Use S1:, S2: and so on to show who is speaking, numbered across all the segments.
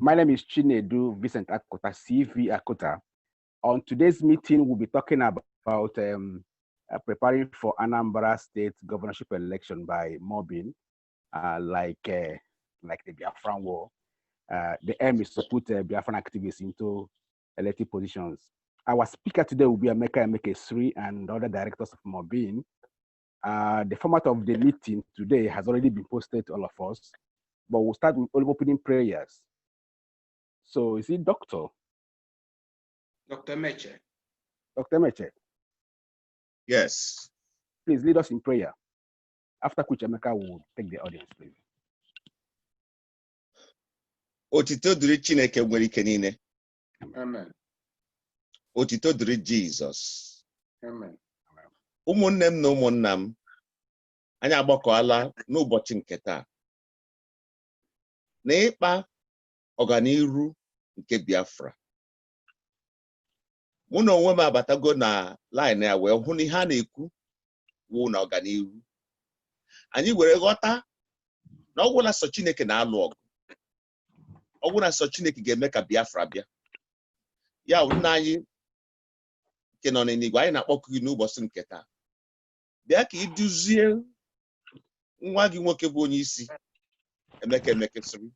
S1: My name is Chinedu Vincent Akota, CV Akota. On today's meeting, we'll be talking about preparing for Anambra State governorship election by MOBIN, like the Biafran war. The aim is to put Biafran activists into elected positions. Our speaker today will be Emeka Sri and other directors of MOBIN. The format of the meeting today has already been posted to all of us, but we'll start with opening prayers. So is it Doctor?
S2: Dr. Meche.
S1: Dr. Meche.
S3: Yes.
S1: Please lead us in prayer. After which Emeka will take the audience, please.
S3: Otito dịrị Chineke nwere ike niile.
S2: Amen.
S3: Otito dịrị Jesus.
S2: Amen.
S3: Ụmụnne m na ụmụnna m, anyị agbakọala n'ụbọchị nke taa na ịkpa ọganiru nke Biafra. Mụ na onwe m abatago na line ya wee hụ na ihe a na-ekwu wụ na ọganiru. Anyị were ghọta na ọ gwụla sọ Chineke na-alụ ọgụ. Ọ gwụla sọ Chineke ga-eme ka Biafra bịa. Ya nna anyị nke nọ n'eluigwe, anyị na-akpọku gị n'ụbọchị nke taa. Bịa ka iduzie nwa gị nwoke bụ onye isi Emeka Sri,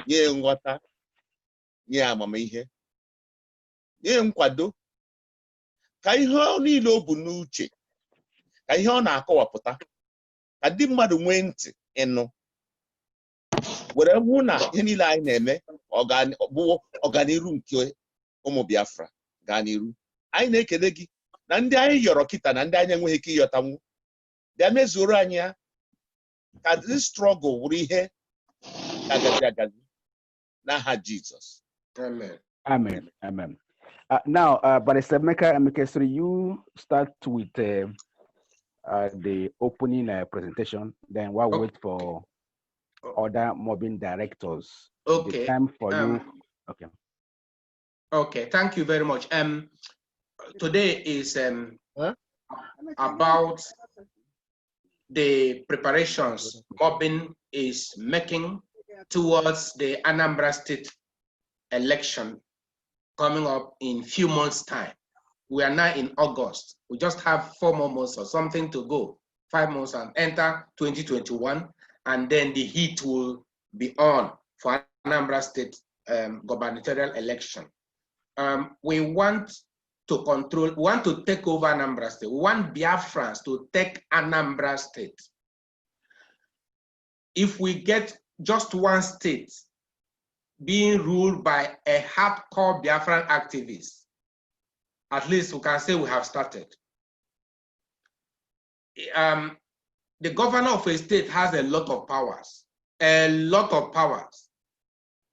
S3: nye nghọta, nye amamihe, nye nkwado, ka ihe niile o bu n'uche, ka ihe ọ na-akọwapụta, ka ndị mmadụ nwee ntị ịnụ, were hụ na ihe niile anyị na-eme bụ ọganiru nke ụmụ Biafra gaa n'iru. Anyị na-ekele gị na ndị anyị yọrọ kịta na ndị anyị enweghị ike ịyọtanwu, bịa mezuoro anyị ya, ka this struggle wụrụ ihe agazi n'aha Jesus.
S2: Amen.
S1: Amen. Amen. Now, Barrister Emeka Sri, you start with the opening presentation. Then we'll wait for other MOBIN directors.
S2: Okay.
S1: The time for you. Okay.
S2: Okay. Thank you very much. Today is about the preparations MOBIN is making towards the Anambra State election coming up in few months' time. We are now in August. We just have 4 more months or something to go, 5 months, and enter 2021, and then the heat will be on for Anambra State gubernatorial election. We want to control, we want to take over Anambra State. We want Biafrans to take Anambra State. If we get just one state being ruled by a hardcore Biafran activist, at least we can say we have started. The governor of a state has a lot of powers,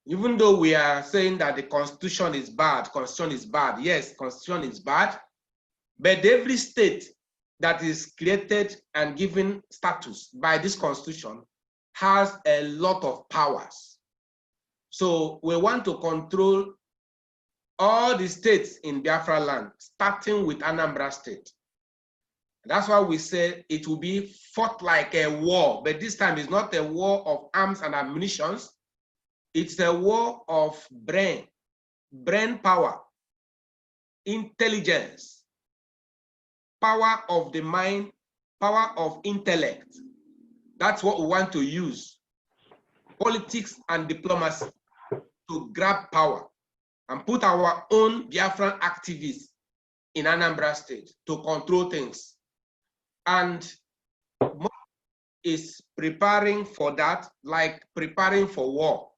S2: Even though we are saying that the constitution is bad, yes, constitution is bad, but every state that is created and given status by this constitution has a lot of powers. So we want to control all the states in Biafra land, starting with Anambra State. That's why we say it will be fought like a war, but this time it's not a war of arms and ammunition. It's a war of brain power, intelligence, power of the mind, power of intellect. That's what we want to use. Politics and diplomacy to grab power and put our own Biafran activists in Anambra State to control things. And is preparing for that, like preparing for war.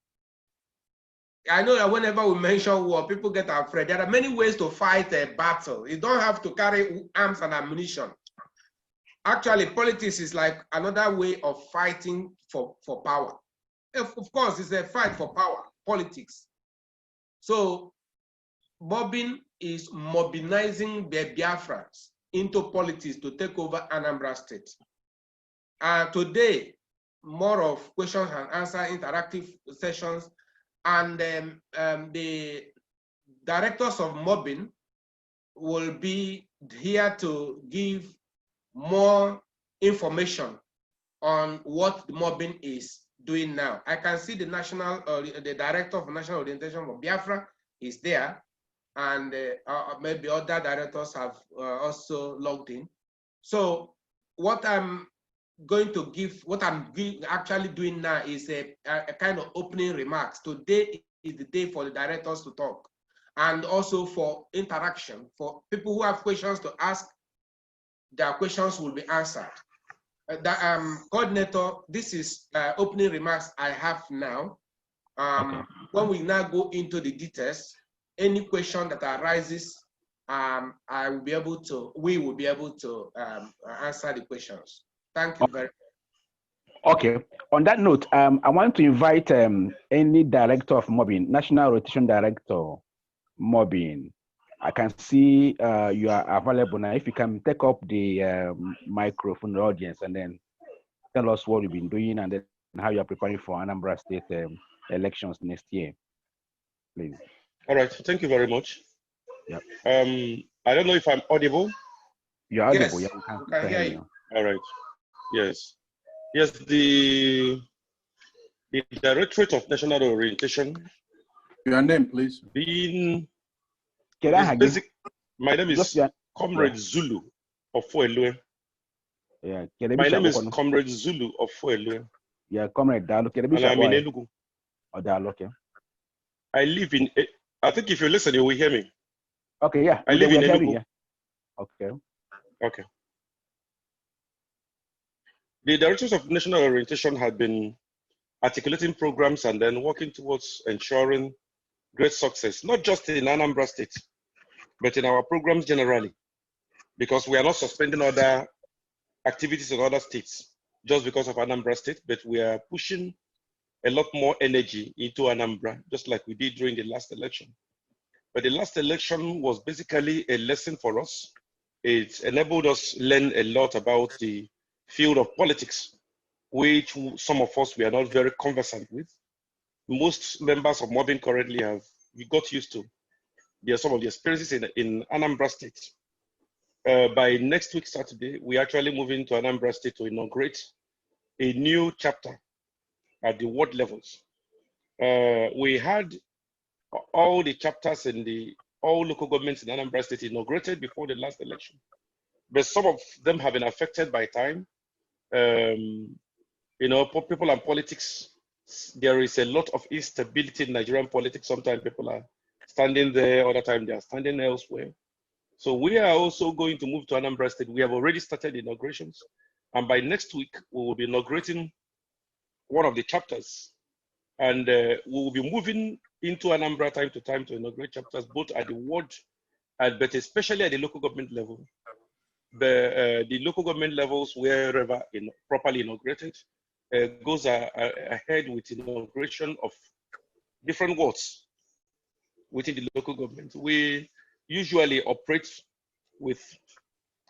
S2: I know that whenever we mention war, people get afraid. There are many ways to fight a battle. You don't have to carry arms and ammunition. Actually, politics is like another way of fighting for power. Of course, it's a fight for power, politics. So, MOBIN is mobilizing the Biafrans into politics to take over Anambra State. Today, more of questions and answer interactive sessions, and the directors of MOBIN will be here to give more information on what the MOBIN is doing now. I can see the the director of national orientation for Biafra is there, and maybe other directors have also logged in. So what I'm going to give, what I'm actually doing now is a kind of opening remarks. Today is the day for the directors to talk, and also for interaction. For people who have questions to ask, their questions will be answered. Coordinator, this is opening remarks I have now.
S1: Okay.
S2: When we now go into the details, any question that arises, we will be able to answer the questions. Thank you very much.
S1: Okay. On that note, I want to invite any director of MOBIN, National Rotation Director, MOBIN. I can see you are available now. If you can take up the microphone, the audience, and then tell us what you've been doing and then how you are preparing for Anambra State elections next year, please.
S4: All right. Thank you very much.
S1: Yep.
S4: I don't know if I'm audible.
S1: You're audible.
S2: Yes,
S1: Yeah,
S2: we can hear you.
S4: All right. Yes. Yes. The Directorate of National Orientation.
S5: Your name, please.
S4: Being
S1: basic.
S4: My name is Comrade Zulu of Fuelue.
S1: Yeah.
S4: My name is Comrade Zulu of Fuelue.
S1: Yeah, Comrade Dalo.
S4: And I'm in Enugu.
S1: Okay.
S4: I live in. I think if you listen, you will hear me.
S1: Okay. Yeah.
S4: I live in Enugu.
S1: Yeah. Okay.
S4: Okay. The Directors of National Orientation had been articulating programs and then working towards ensuring great success, not just in Anambra State, but in our programs generally, because we are not suspending other activities in other states just because of Anambra State, but we are pushing a lot more energy into Anambra, just like we did during the last election. But the last election was basically a lesson for us. It enabled us to learn a lot about the field of politics, which some of us were not very conversant with. Most members of MOBIN currently we got used to. There are some of the experiences in Anambra State. By next week, Saturday, we actually move into Anambra State to inaugurate a new chapter at the ward levels. We had all the chapters in all local governments in Anambra State inaugurated before the last election, but some of them have been affected by time. People and politics, there is a lot of instability in Nigerian politics. Sometimes people are standing there, other times they are standing elsewhere. So we are also going to move to Anambra State. We have already started inaugurations. And by next week, we will be inaugurating one of the chapters. And we will be moving into Anambra time to time to inaugurate chapters, both at the ward, but especially at the local government level. The local government levels, wherever properly inaugurated, goes ahead with inauguration of different wards within the local government. We usually operate with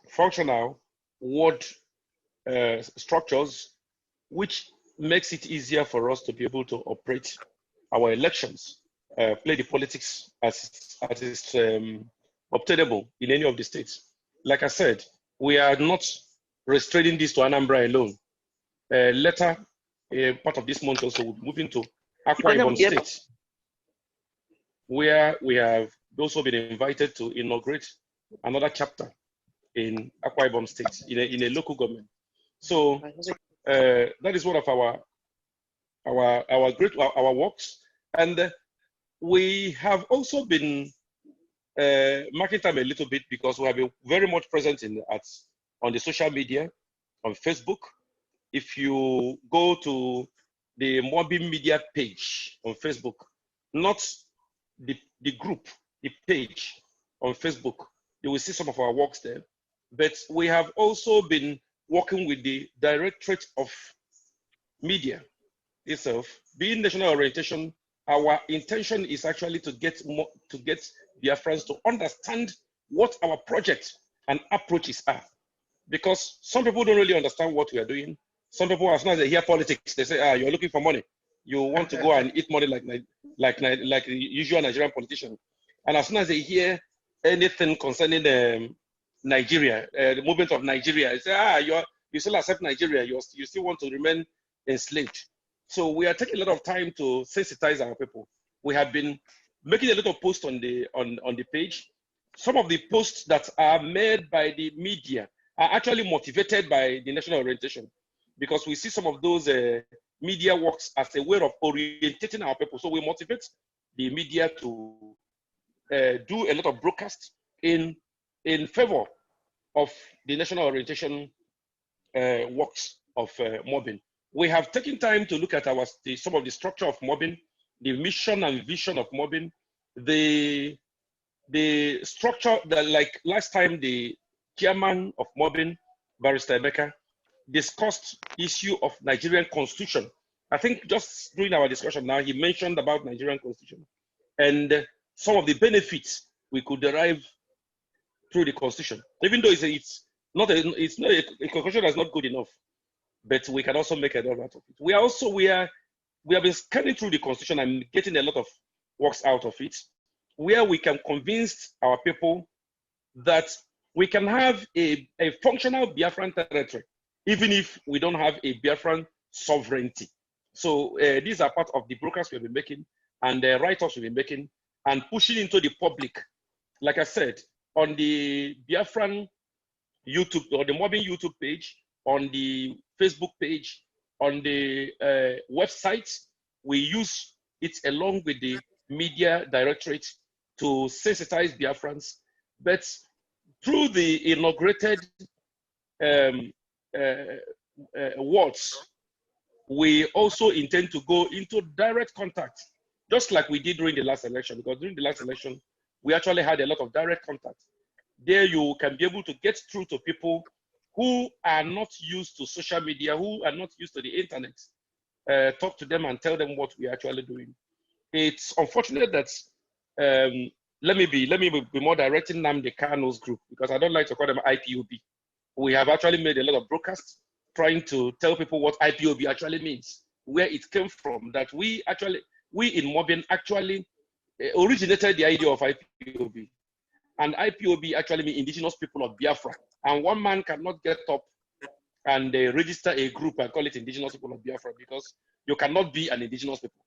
S4: functional ward structures, which makes it easier for us to be able to operate our elections, play the politics as is obtainable in any of the states. Like I said, we are not restraining this to Anambra alone. Later, part of this month also, we'll move into Akwa Ibom State, where we have also been invited to inaugurate another chapter in Akwa Ibom State in a local government. So that is one of our works, and we have also been marking time a little bit because we have been very much present on the social media, on Facebook. If you go to the MOBIN media page on Facebook, not the group, the page on Facebook, you will see some of our works there. But we have also been working with the Directorate of Media itself. Being national orientation, our intention is actually to get Biafrans to understand what our project and approaches are. Because some people don't really understand what we are doing. Some people, as soon as they hear politics, they say, you're looking for money. You want to go and eat money like the usual Nigerian politician. And as soon as they hear anything concerning Nigeria, the movement of Nigeria, they say, you still accept Nigeria. You still want to remain enslaved. So we are taking a lot of time to sensitize our people. We have been making a lot of posts on the page. Some of the posts that are made by the media are actually motivated by the national orientation, because we see some of those media works as a way of orientating our people. So we motivate the media to do a lot of broadcasts in favor of the national orientation works of MOBIN. We have taken time to look at some of the structure of MOBIN, the mission and vision of MOBIN, the structure that, like last time, the chairman of MOBIN, Barrister Emeka, discussed issue of Nigerian constitution. I think just during our discussion now, he mentioned about Nigerian constitution and some of the benefits we could derive through the constitution. Even though it's not a constitution that's not good enough, but we can also make a lot out of it. We have been scanning through the constitution and getting a lot of works out of it, where we can convince our people that we can have a functional Biafran territory, even if we don't have a Biafran sovereignty. So these are part of the broadcasts we've been making and the write-ups we've been making and pushing into the public. Like I said, on the Biafran YouTube, or the MOBIN YouTube page, on the Facebook page, on the website, we use it along with the media directorate to sensitize Biafrans. But through the inaugurated words, we also intend to go into direct contact, just like we did during the last election, because during the last election, we actually had a lot of direct contact. There you can be able to get through to people who are not used to social media, who are not used to the internet. Talk to them and tell them what we're actually doing. It's unfortunate that, let me be more direct in Nnamdi Kanu's group, because I don't like to call them IPOB. We have actually made a lot of broadcasts trying to tell people what IPOB actually means, where it came from, that we in MOBIN actually originated the idea of IPOB. And IPOB actually means Indigenous People of Biafra. And one man cannot get up and register a group and call it Indigenous People of Biafra, because you cannot be an Indigenous people.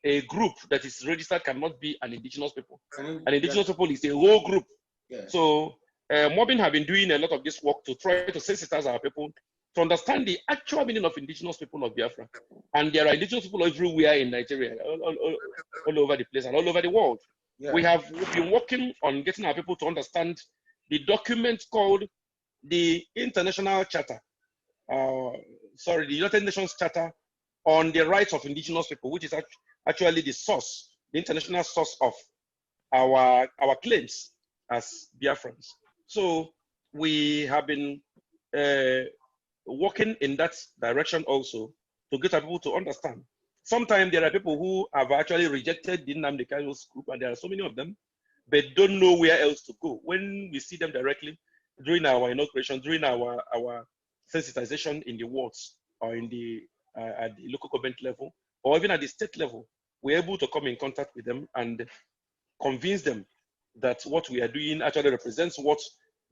S4: A group that is registered cannot be an Indigenous people. An Indigenous people is a whole group. Yeah. So MOBIN have been doing a lot of this work to try to sensitize our people to understand the actual meaning of Indigenous People of Biafra. And there are Indigenous people everywhere in Nigeria, all over the place and all over the world. Yeah. We've been working on getting our people to understand the document called the International Charter, the United Nations Charter on the Rights of Indigenous People, which is actually the source, the international source of our claims as Biafrans. So we have been working in that direction also to get our people to understand. Sometimes there are people who have actually rejected the Nnamdi Kanu's group, and there are so many of them, but don't know where else to go. When we see them directly during our inauguration, during our sensitization in the wards or in at the local government level, or even at the state level, we're able to come in contact with them and convince them that what we are doing actually represents what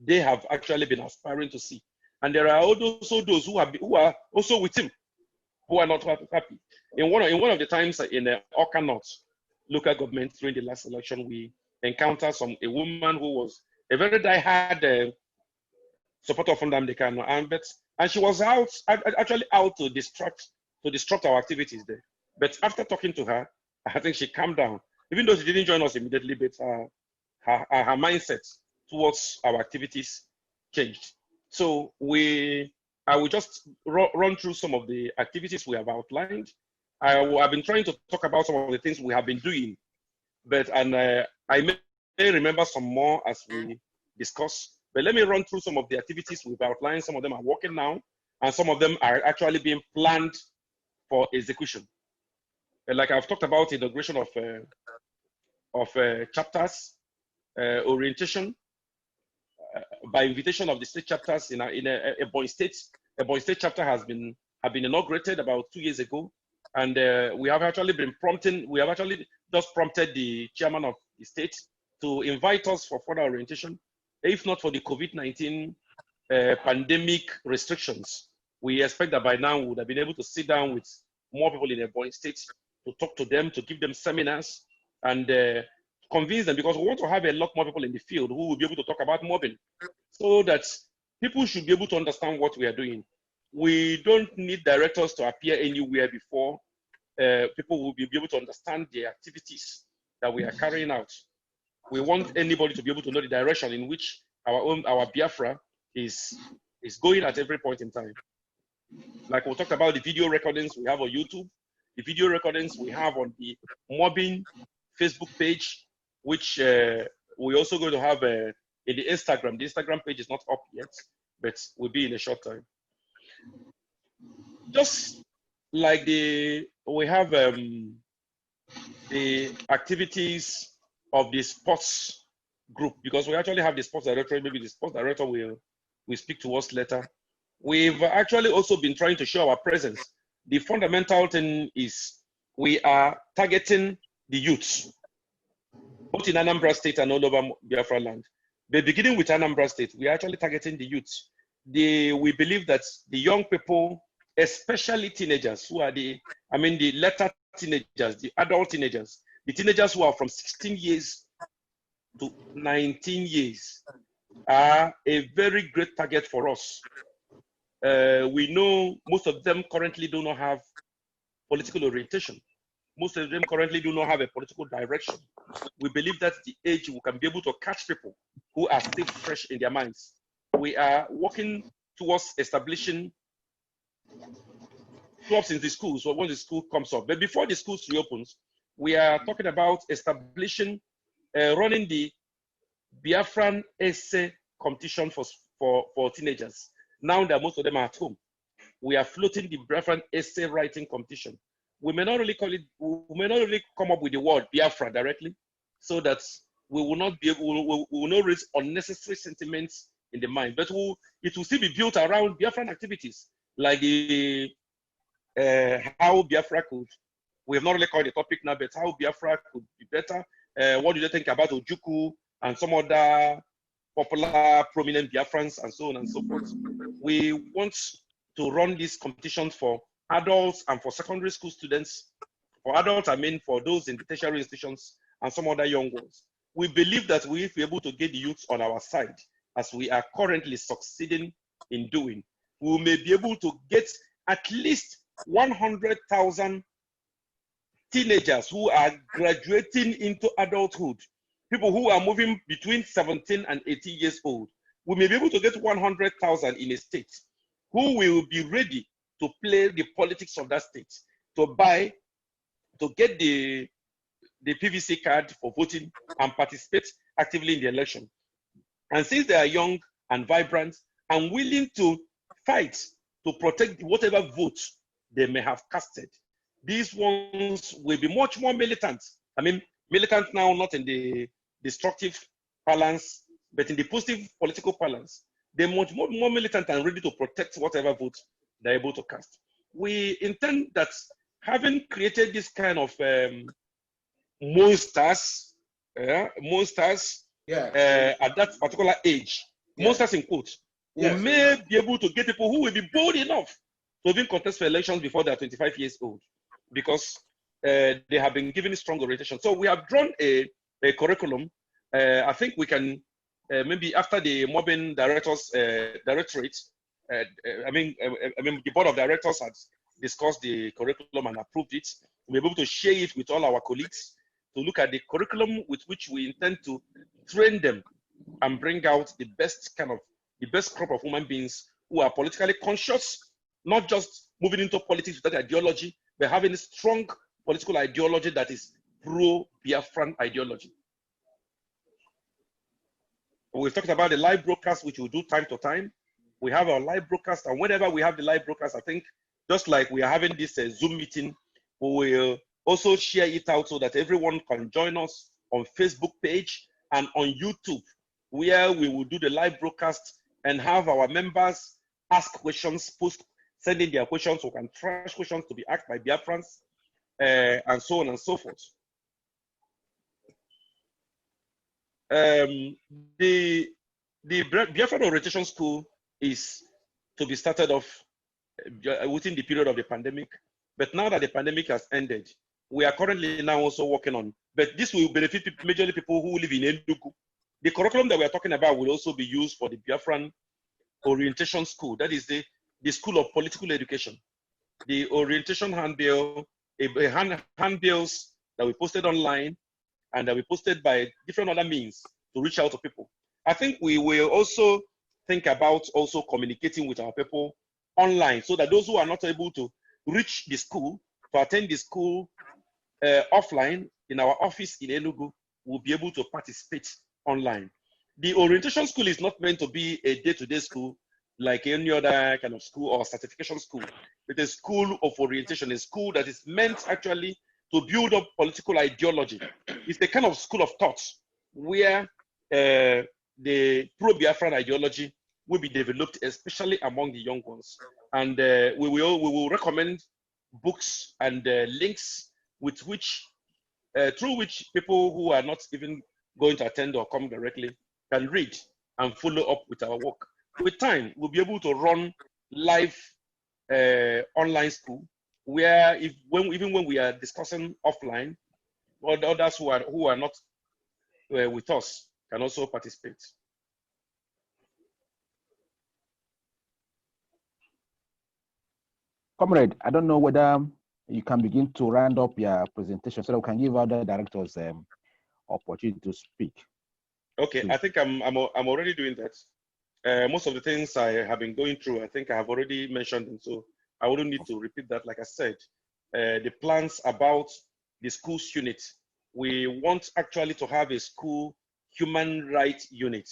S4: they have actually been aspiring to see. And there are also those who are also with him, who are not happy. In one of the times in Awka North local government during the last election, we encountered a woman who was a very die-hard supporter of Nnamdi Kanu, and she was actually out to disrupt our activities there. But after talking to her, I think she calmed down. Even though she didn't join us immediately, but her mindset towards our activities changed. So I will just run through some of the activities we have outlined. I've been trying to talk about some of the things we have been doing, and I may remember some more as we discuss. But let me run through some of the activities we've outlined. Some of them are working now, and some of them are actually being planned for execution. Like I've talked about, inauguration of chapters, orientation by invitation of the state chapters in Ebonyi State. Ebonyi State chapter have been inaugurated about 2 years ago, and we have actually just prompted the chairman of the state to invite us for further orientation. If not for the COVID-19 pandemic restrictions, we expect that by now we would have been able to sit down with more people in Ebonyi State, to talk to them, to give them seminars, and convince them, because we want to have a lot more people in the field who will be able to talk about MOBIN, so that people should be able to understand what we are doing. We don't need directors to appear anywhere before people will be able to understand the activities that we are carrying out. We want anybody to be able to know the direction in which our Biafra is going at every point in time. Like we talked about the video recordings we have on YouTube, the video recordings we have on the MOBIN Facebook page, which we're also going to have in the Instagram. The Instagram page is not up yet, but will be in a short time. Just like we have the activities of the sports group, because we actually have the sports director. Maybe the sports director will speak to us later. We've actually also been trying to show our presence. The fundamental thing is we are targeting the youths, both in Anambra State and all over Biafra land. But beginning with Anambra State, we are actually targeting the youths. We believe that the young people, especially teenagers who are the later teenagers, the adult teenagers, the teenagers who are from 16 years to 19 years are a very great target for us. We know most of them currently do not have political orientation. Most of them currently do not have a political direction. We believe that's the age we can be able to catch people who are still fresh in their minds. We are working towards establishing clubs in the schools, or when the school comes up. But before the schools reopens, we are talking about establishing, running the Biafran essay competition for teenagers. Now that most of them are at home, we are floating the Biafran essay writing competition. We may not really call it, we may not really come up with the word Biafra directly, so that we will not be able, we will not raise unnecessary sentiments in the mind, but it will still be built around Biafran activities, like the how Biafra could, we have not really called the topic now, but how Biafra could be better. What do they think about Ojukwu and some other popular, prominent Biafrans and so on and so forth? We want to run these competitions for adults and for secondary school students. For adults, I mean for those in the tertiary institutions and some other young ones. We believe that we will be able to get the youth on our side, as we are currently succeeding in doing. We may be able to get at least 100,000 teenagers who are graduating into adulthood, people who are moving between 17 and 18 years old. We may be able to get 100,000 in a state who will be ready to play the politics of that state, to get the PVC card for voting and participate actively in the election. And since they are young and vibrant and willing to fight to protect whatever vote they may have casted, these ones will be much more militant. I mean, militant now, not in the destructive balance, but in the positive political balance. They're much more militant and ready to protect whatever vote they're able to cast. We intend that, having created this kind of monsters at that particular age, monsters in quotes, we may be able to get people who will be bold enough to even contest for elections before they're 25 years old, because they have been given a strong orientation. So we have drawn a curriculum. I think we can, maybe after the MOBIN directors directorate, the board of directors has discussed the curriculum and approved it. We'll be able to share it with all our colleagues to look at the curriculum with which we intend to train them and bring out the best crop of human beings who are politically conscious, not just moving into politics without ideology, but having a strong political ideology that is pro-Biafran ideology. We've talked about the live broadcast, which we do time to time. We have our live broadcast, and whenever we have the live broadcast, I think just like we are having this Zoom meeting, we will also share it out so that everyone can join us on Facebook page and on YouTube, where we will do the live broadcast and have our members ask questions, send in their questions, we can trash questions to be asked by Biafrans, and so on and so forth. The Biafran Orientation School is to be started off within the period of the pandemic, But now that the pandemic has ended, we are currently now also working on, but this will benefit majorly people who live in Enugu. The curriculum that we are talking about will also be used for the Biafran orientation school. That is the School of Political Education. The orientation handbill, handbills that we posted online and that we posted by different other means to reach out to people. I think we will also think about also communicating with our people online so that those who are not able to reach the school, to attend the school offline in our office in Enugu, will be able to participate online. The orientation school is not meant to be a day-to-day school like any other kind of school or certification school. It is a school of orientation, a school that is meant actually to build up political ideology. It's the kind of school of thought where the pro-Biafran ideology will be developed, especially among the young ones. And we will recommend books and links with which, through which people who are not even going to attend or come directly can read and follow up with our work. With time, we'll be able to run live online school where even when we are discussing offline, others who are not with us can also participate.
S1: Comrade, I don't know whether you can begin to round up your presentation so that we can give other directors opportunity to speak.
S4: Okay, I think I'm already doing that. Most of the things I have been going through, I think I have already mentioned them, so I wouldn't need to repeat that. Like I said, the plans about the schools unit, we want actually to have a school human rights unit.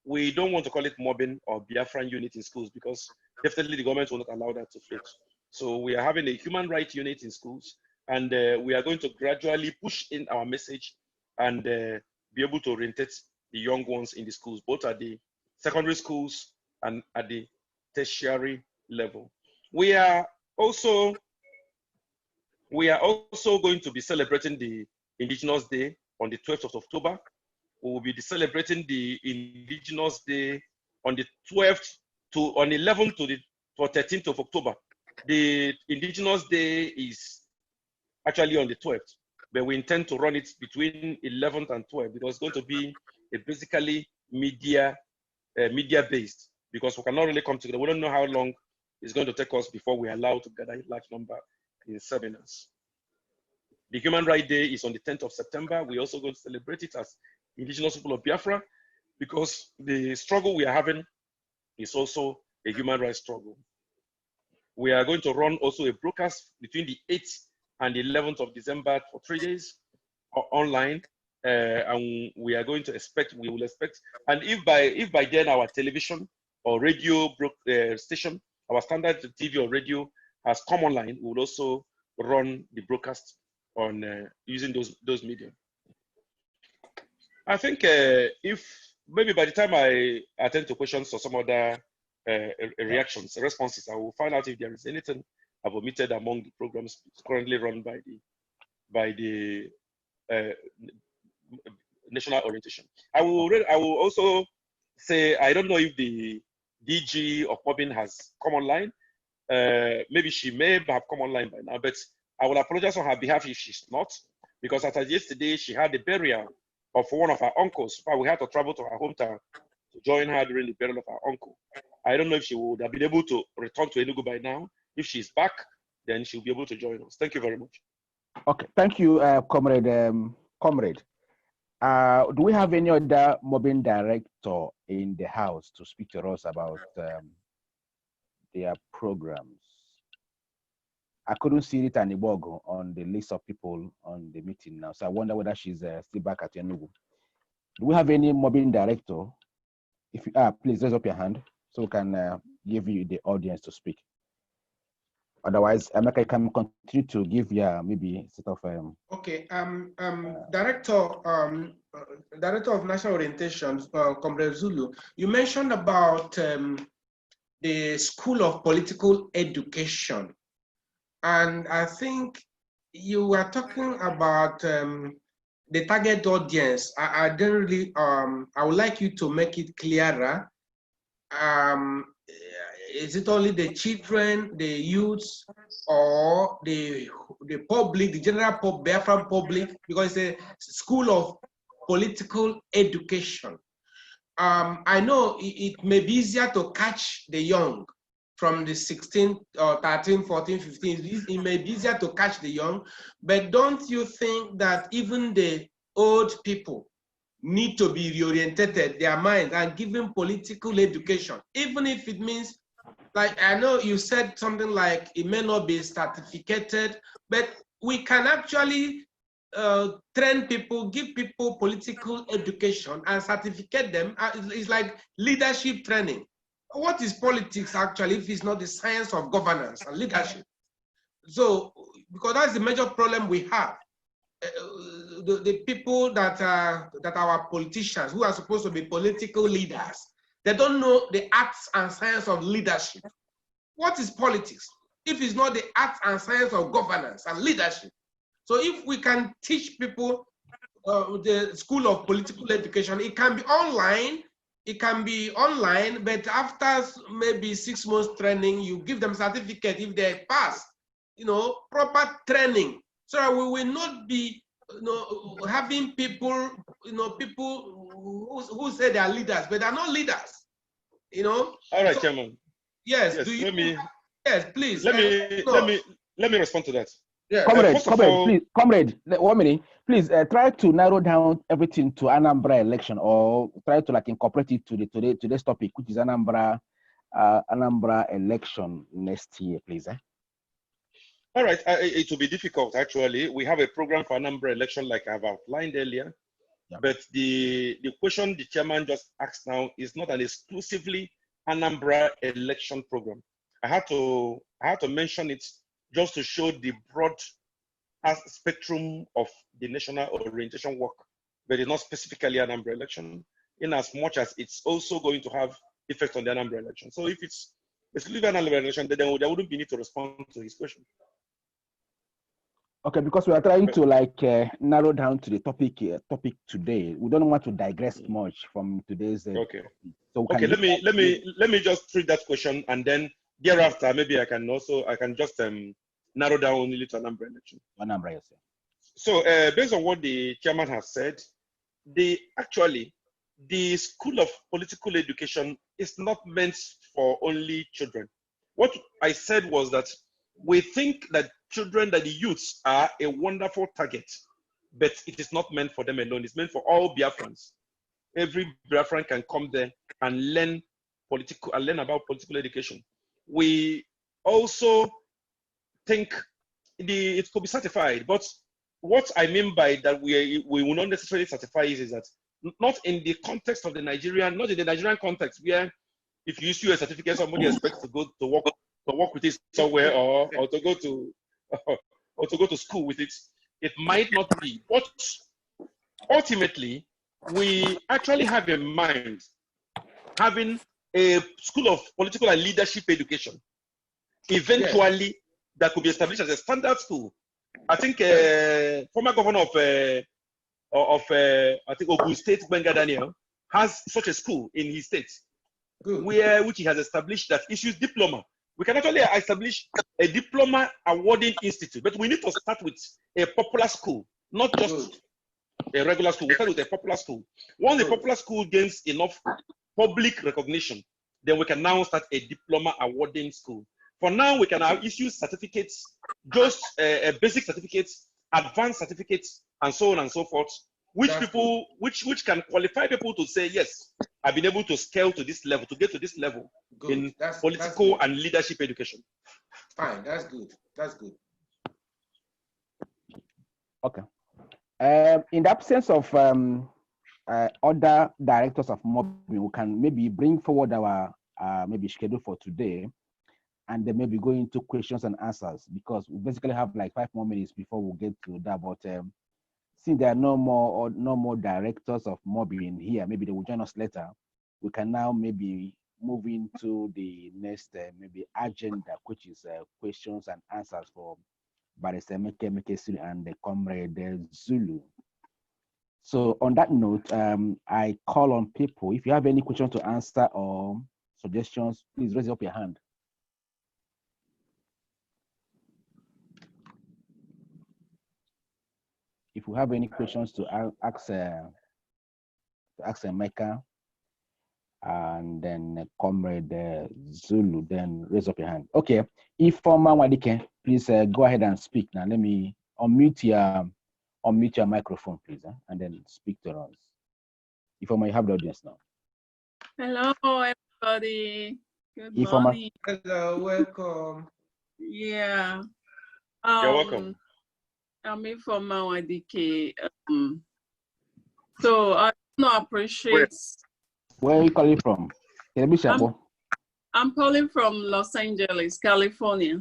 S4: We don't want to call it MOBIN or Biafran unit in schools because definitely the government will not allow that to float. So we are having a human rights unit in schools, and we are going to gradually push in our message and be able to orientate the young ones in the schools, both at the secondary schools and at the tertiary level. We are also going to be celebrating the Indigenous Day on the 12th of October. We will be celebrating the Indigenous Day on the 12th to 11th to the 13th of October. The Indigenous Day is actually on the 12th, but we intend to run it between 11th and 12th because it's going to be basically media based, because we cannot really come together. We don't know how long it's going to take us before we are allowed to gather a large number in seminars. The Human Rights Day is on the 10th of September. We're also going to celebrate it as Indigenous people of Biafra because the struggle we are having is also a human rights struggle. We are going to run also a broadcast between the 8th and the 11th of December for 3 days online. And we are going to we will expect, and if by then our television or radio station, our standard TV or radio has come online, we will also run the broadcast on using those media. I think if maybe by the time I attend to questions or some other responses, I will find out if there is anything I've omitted among the programs currently run by the national orientation. I will also say I don't know if the DG of MOBIN has come online. Maybe she may have come online by now, but I will apologize on her behalf if she's not, because as of yesterday she had the burial of one of her uncles. But we had to travel to her hometown to join her during the burial of her uncle. I don't know if she would have been able to return to Enugu by now. If she's back, then she'll be able to join us. Thank you very much.
S1: Okay, thank you, Comrade. Do we have any other MOBIN director in the house to speak to us about their programs? I couldn't see Rita Nibogo on the list of people on the meeting now, so I wonder whether she's still back at Enugu. Do we have any MOBIN director? If you are, please raise up your hand so we can give you the audience to speak. Otherwise, Emeka can continue to give maybe sort of
S2: okay. Director of National Orientation, Comrade Zulu. You mentioned about the School of Political Education, and I think you were talking about the target audience. I didn't really. I would like you to make it clearer. is it only the children, the youths, or the public, the general Biafran public? Because it's a school of political education. I know it may be easier to catch the young from the 16, or 13, 14, 15. It may be easier to catch the young, but don't you think that even the old people need to be reoriented their minds and given political education, even if it means, like, I know you said something like it may not be certificated, but we can actually train people, give people political education and certificate them. It's like leadership training. What is politics actually if it's not the science of governance and leadership? So, because that's the major problem we have. The people that are our politicians, who are supposed to be political leaders, they don't know the arts and science of leadership. What is politics if it's not the arts and science of governance and leadership? So if we can teach people the school of political education, it can be online. It can be online, but after maybe 6 months training, you give them certificate if they pass. Proper training. So we will not be, having people, people who say they are leaders, but they are not leaders.
S4: All right,
S2: so,
S4: Chairman.
S2: Yes.
S4: Yes.
S2: Yes, please.
S4: Let me respond to that.
S2: Yeah.
S1: Comrade, 1 minute. Please try to narrow down everything to Anambra election, or try to incorporate it to today's topic, which is Anambra election next year, please.
S4: All right, it will be difficult, actually. We have a program for Anambra election, like I've outlined earlier. Yeah. But the question the chairman just asked now is not an exclusively Anambra election program. I had to mention it just to show the broad spectrum of the national orientation work, but it's not specifically Anambra election, in as much as it's also going to have effect on the Anambra election. So if it's exclusively Anambra election, then there wouldn't be need to respond to his question.
S1: Okay, because we are trying to narrow down to the topic today. We don't want to digress much from today's.
S4: Okay. So let me just treat that question, and then thereafter maybe I can just narrow down only to Anambra election.
S1: Anambra, yes, sir.
S4: So based on what the chairman has said, the School of Political Education is not meant for only children. What I said was that we think that children, that the youths are a wonderful target, but it is not meant for them alone. It's meant for all Biafrans. Every Biafran can come there and learn about political education. We also think it could be certified, but what I mean by that we will not necessarily certify is that not in the context of not in the Nigerian context, where if you issue a certificate, somebody expects to go to work with it somewhere, or to go to school with it. It might not be, but ultimately we actually have in mind having a school of political and leadership education eventually that could be established as a standard school. I think former governor of I think Ogun State, Benga Daniel, has such a school in his state, which he has established that issues diploma. We can actually establish a diploma awarding institute, but we need to start with a popular school, not just a regular school. We start with a popular school. Once the popular school gains enough public recognition, then we can now start a diploma awarding school. For now, we can issue certificates, just basic certificates, advanced certificates, and so on and so forth, which can qualify people to say, yes, I've been able to scale to this level, to get to this level in political and leadership education.
S2: Fine, that's good. That's good.
S1: Okay. In the absence of other directors of MOBIN, we can maybe bring forward our maybe schedule for today, and then maybe go into questions and answers, because we basically have like 5 more minutes before we get to that. But since there are no more directors of MOBIN here, maybe they will join us later. We can now maybe move into the next maybe agenda, which is questions and answers for Barrister Meke and the Comrade Zulu. So on that note, I call on people, if you have any question to answer or suggestions, please raise up your hand. If you have any questions to ask Mecca and then Comrade Zulu, then raise up your hand. Okay, if Former Wadike, please go ahead and speak now. Let me unmute your microphone, please, and then speak to us. If you have the audience now.
S6: Hello, everybody. Good
S1: Ifoma.
S6: morning.
S2: Hello, welcome.
S6: Yeah.
S4: You're welcome.
S6: I'm Ifoma Wadike. So I want to appreciate.
S1: Where are you calling from?
S6: I'm calling from Los Angeles, California.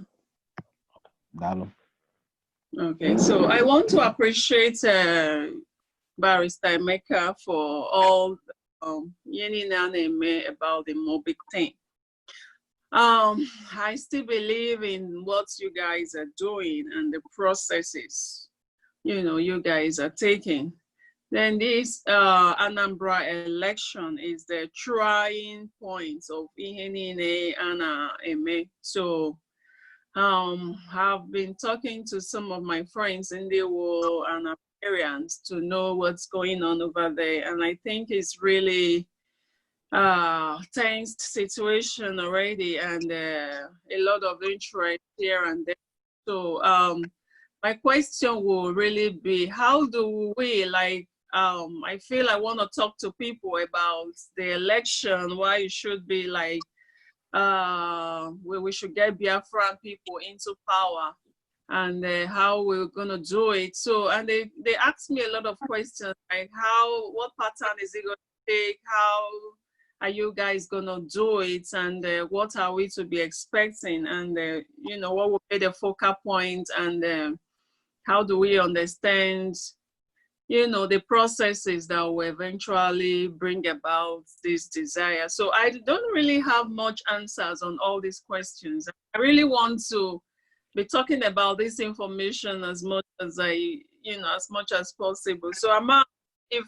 S6: Okay, so I want to appreciate Barrister Emeka for all about the MOBIN thing. I still believe in what you guys are doing and the processes, you guys are taking. Then this Anambra election is the trying point of Ihenine Ana Eme. So I've been talking to some of my friends in the world and areas to know what's going on over there. And I think it's really tense situation already and a lot of interest here and there. So my question will really be, how do we I feel I want to talk to people about the election, why it should be we should get Biafran people into power and how we're going to do it. So, and they asked me a lot of questions, like what pattern is it going to take? How are you guys going to do it? And what are we to be expecting? And, what will be the focal point? And how do we understand the processes that will eventually bring about this desire? So I don't really have much answers on all these questions. I really want to be talking about this information as much as as much as possible. So I'm asking if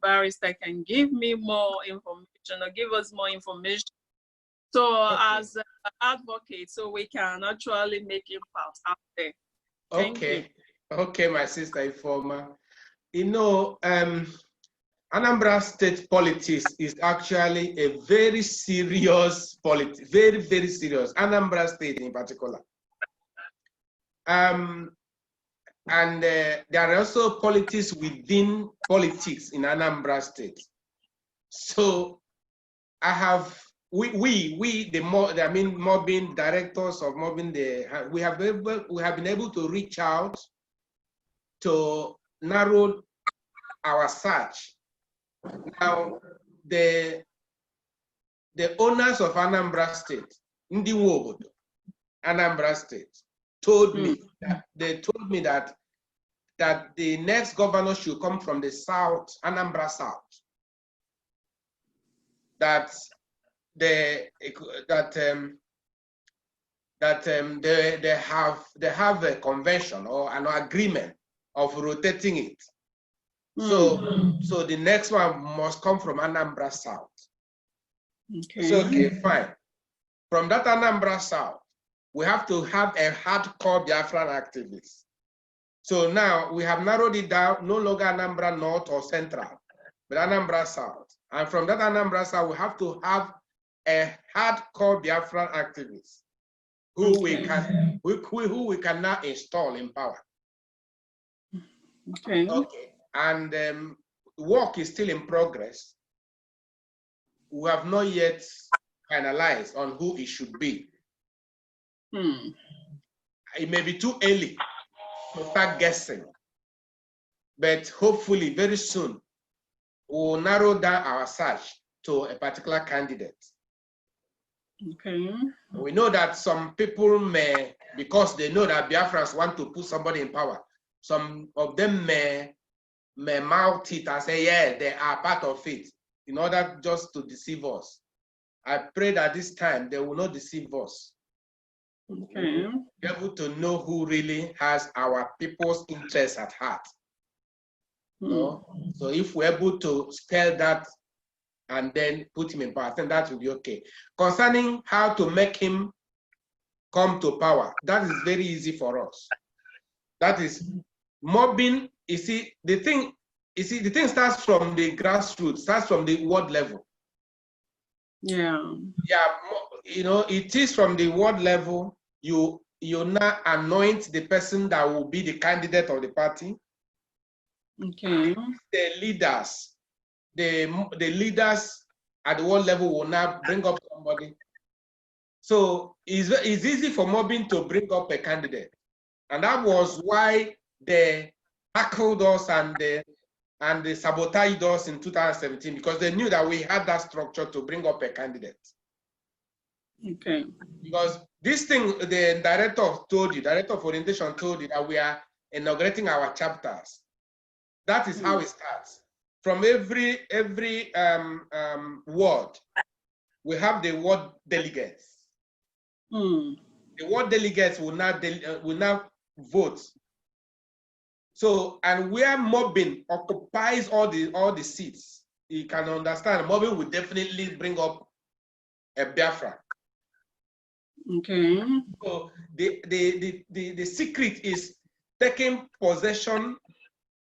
S6: Barrister can give me more information or give us more information. So as an advocate, so we can actually make impact out there. Thank you.
S2: Okay, my sister Ifoma. Anambra state politics is actually a very serious politics, very, very serious. Anambra state in particular. And there are also politics within politics in Anambra state. So I have, MOBIN directors of MOBIN, we have been able to reach out to narrow our search. Now, the owners of Anambra State, Ndi Wobodo, Anambra State, told me that the next governor should come from the south, Anambra South. That they have a convention or an agreement of rotating it. So the next one must come from Anambra South.
S6: Okay.
S2: So, okay, fine. From that Anambra South, we have to have a hardcore Biafran activist. So now we have narrowed it down, no longer Anambra North or Central, but Anambra South. And from that Anambra South, we have to have a hardcore Biafran activist who we can now install in power.
S6: Okay.
S2: Okay. And work is still in progress. We have not yet finalized on who it should be. It may be too early to start guessing, but hopefully very soon we'll narrow down our search to a particular candidate.
S6: Okay.
S2: We know that some people may, because they know that Biafrans want to put somebody in power, some of them may mouth it and say, yeah, they are part of it, in order just to deceive us. I pray that this time they will not deceive us.
S6: Okay.
S2: Be able to know who really has our people's interests at heart. So if we're able to spell that and then put him in power. I think that will be okay. Concerning how to make him come to power, that is very easy for us. That is mobbing. You see, the thing starts from the grassroots, starts from the ward level.
S6: Yeah.
S2: Yeah, you know, it is from the ward level. You now anoint the person that will be the candidate of the party.
S6: Okay.
S2: The leaders, the leaders at the ward level will now bring up somebody. So it's easy for mobbing to bring up a candidate. And that was why they tackled us and they sabotaged us in 2017, because they knew that we had that structure to bring up a candidate.
S6: Okay.
S2: Because this thing, the director of orientation told you that we are inaugurating our chapters. That is how it starts. From every ward, we have the ward delegates. The ward delegates will now vote. So, and where mobbing occupies all the seats, you can understand mobbing will definitely bring up a Biafra.
S6: Okay.
S2: So the secret is taking possession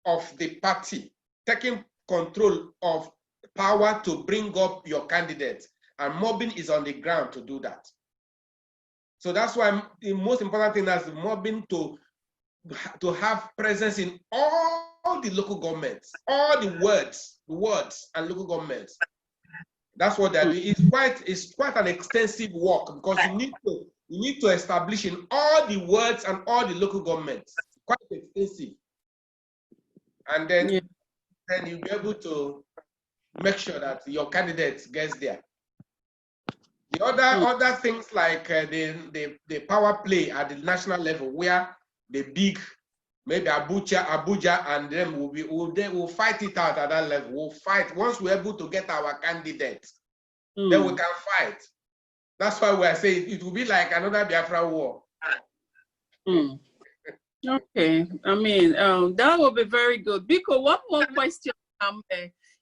S2: of the party, taking control of power to bring up your candidate, and mobbing is on the ground to do that. So that's why the most important thing is mobbing to have presence in all the local governments, all the wards and local governments. That's what they're doing. It's quite an extensive work, because you need to establish in all the wards and all the local governments. Quite extensive. And then, then you'll be able to make sure that your candidate gets there. The other things like the power play at the national level, where the big, maybe Abuja, and then we'll fight it out at that level. We'll fight once we're able to get our candidate, then we can fight. That's why we're saying it will be like another Biafra war.
S6: Okay, I mean that will be very good. Because one more question,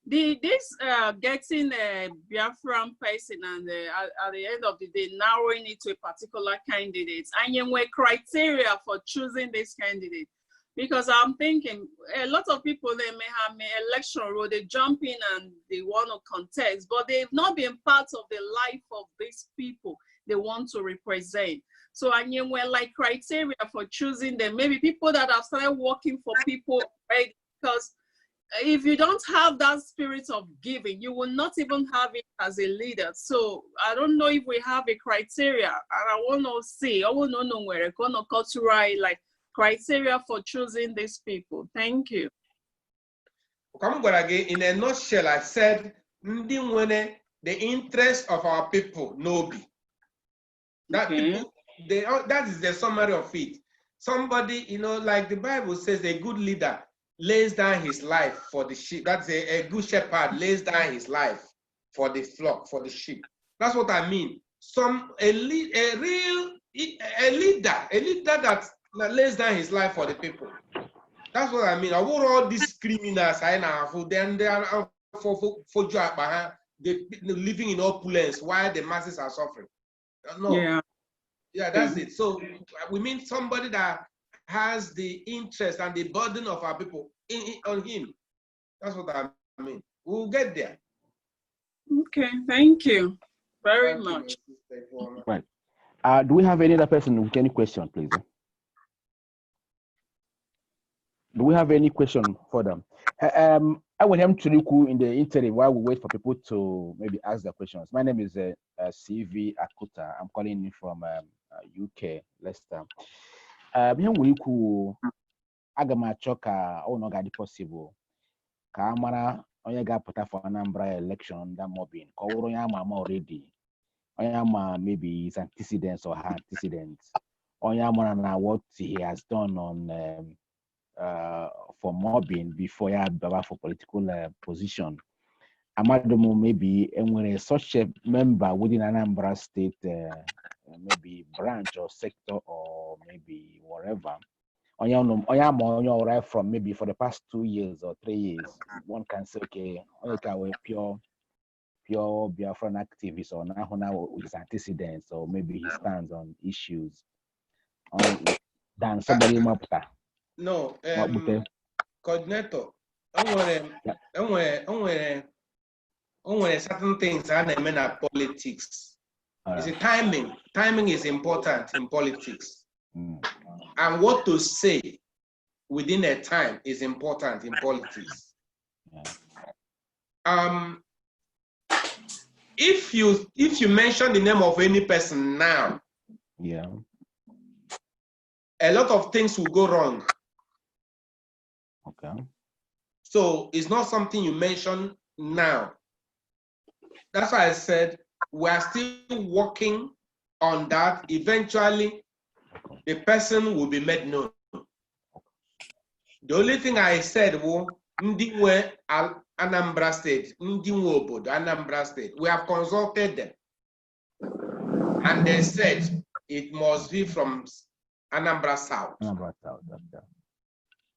S6: this getting a Biafran person and at the end of the day narrowing it to a particular candidate, and then what criteria for choosing this candidate? Because I'm thinking a lot of people, they may have an election role, they jump in and they want to contest, but they've not been part of the life of these people they want to represent. So and you were like criteria for choosing them, maybe people that have started working for people, right? Because if you don't have that spirit of giving, you will not even have it as a leader. So I don't know if we have a criteria, and I want to see, I want to know where it's going to culturally, like criteria for choosing these people. Thank you.
S2: In a nutshell, I said the interest of our people, Nobi. That people, that is the summary of it. Somebody, you know, like the Bible says, a good leader lays down his life for the sheep. That's a good shepherd lays down his life for the flock, for the sheep. That's what I mean. A leader that lays down his life for the people. That's what I mean. I want all these criminals I know, then they are for living in opulence while the masses are suffering. No. Yeah, that's it. So we mean somebody that has the interest and the burden of our people on him. That's what I mean. We'll get there.
S6: Okay, thank you very much.
S1: Right. Do we have any other person with any question, please? Do we have any question for them? I will help Chiriku in the interim while we wait for people to maybe ask their questions. My name is CG-IPOB. I'm calling you from UK, Leicester. Aga m achọ ka ọ ga-adị possible ka a mara onye ga-apụta for Anambra election under MOBIN ka ọ bụrụ onye ama ama already, onye ama maybe his antecedents or her antecedents, onye ama na what he has done on for MOBIN before ya baba for political position. Amadomo maybe enwere such a member within Anambra State maybe branch or sector or maybe whatever. Right from maybe for the past 2 years or 3 years, one can say, okay, pure pure Biafran activist or now with his antecedents or maybe he stands on issues than somebody mapta.
S2: No, coordinator. I want certain things that I mean are politics. It's a timing. Timing is important in politics. And what to say within a time is important in politics. If you mention the name of any person now, a lot of things will go wrong.
S1: Okay.
S2: So it's not something you mention now. That's why I said we are still working on that. Eventually, the person will be made known. The only thing I said was Anambra State, Anambra State. We have consulted them, and they said it must be from Anambra South.
S1: Anambra South. Okay.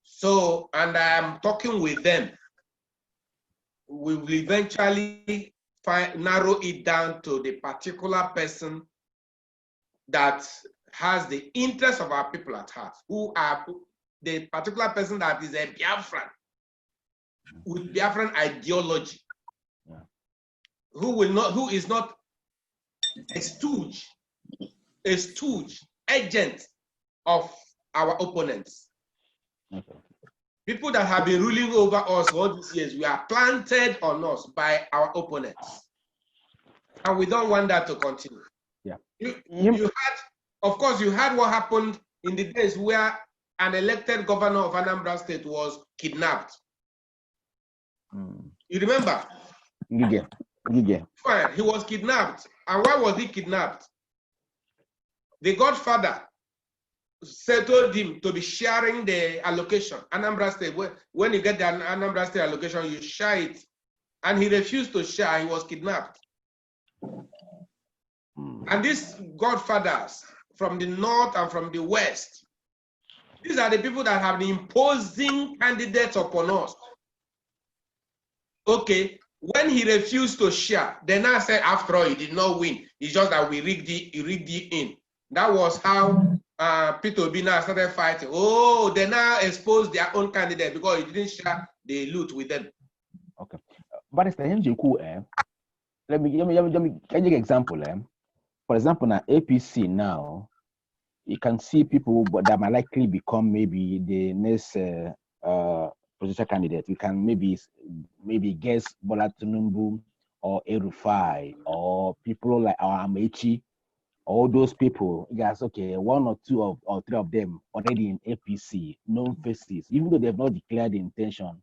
S2: So, and I am talking with them. We will eventually narrow it down to the particular person that has the interest of our people at heart, who are the particular person that is a Biafran with Biafran ideology, who is not a stooge, agent of our opponents. People that have been ruling over us all these years, we are planted on us by our opponents. And we don't want that to continue. You had, of course, you had what happened in the days where an elected governor of Anambra State was kidnapped. You remember? Fine, he was kidnapped. And why was he kidnapped? The godfather told him to be sharing the allocation. Anambra State, when you get the Anambra State allocation, you share it. And he refused to share, he was kidnapped. And these godfathers from the north and from the west, these are the people that have been imposing candidates upon us. Okay, when he refused to share, they now said, after all, he did not win. It's just that we rigged it in. That was how Peter Obi now started fighting. Oh, they now exposed their own candidate because he didn't share the loot with them.
S1: Okay, but it's the NGQ. Let me give an example. For example, now APC now, you can see people that might likely become maybe the next presidential candidate. We can maybe guess Bola Tinubu or Erufai or people like our Amechi. All those people, yes, okay, one or two or three of them already in APC, known faces, even though they have not declared the intention.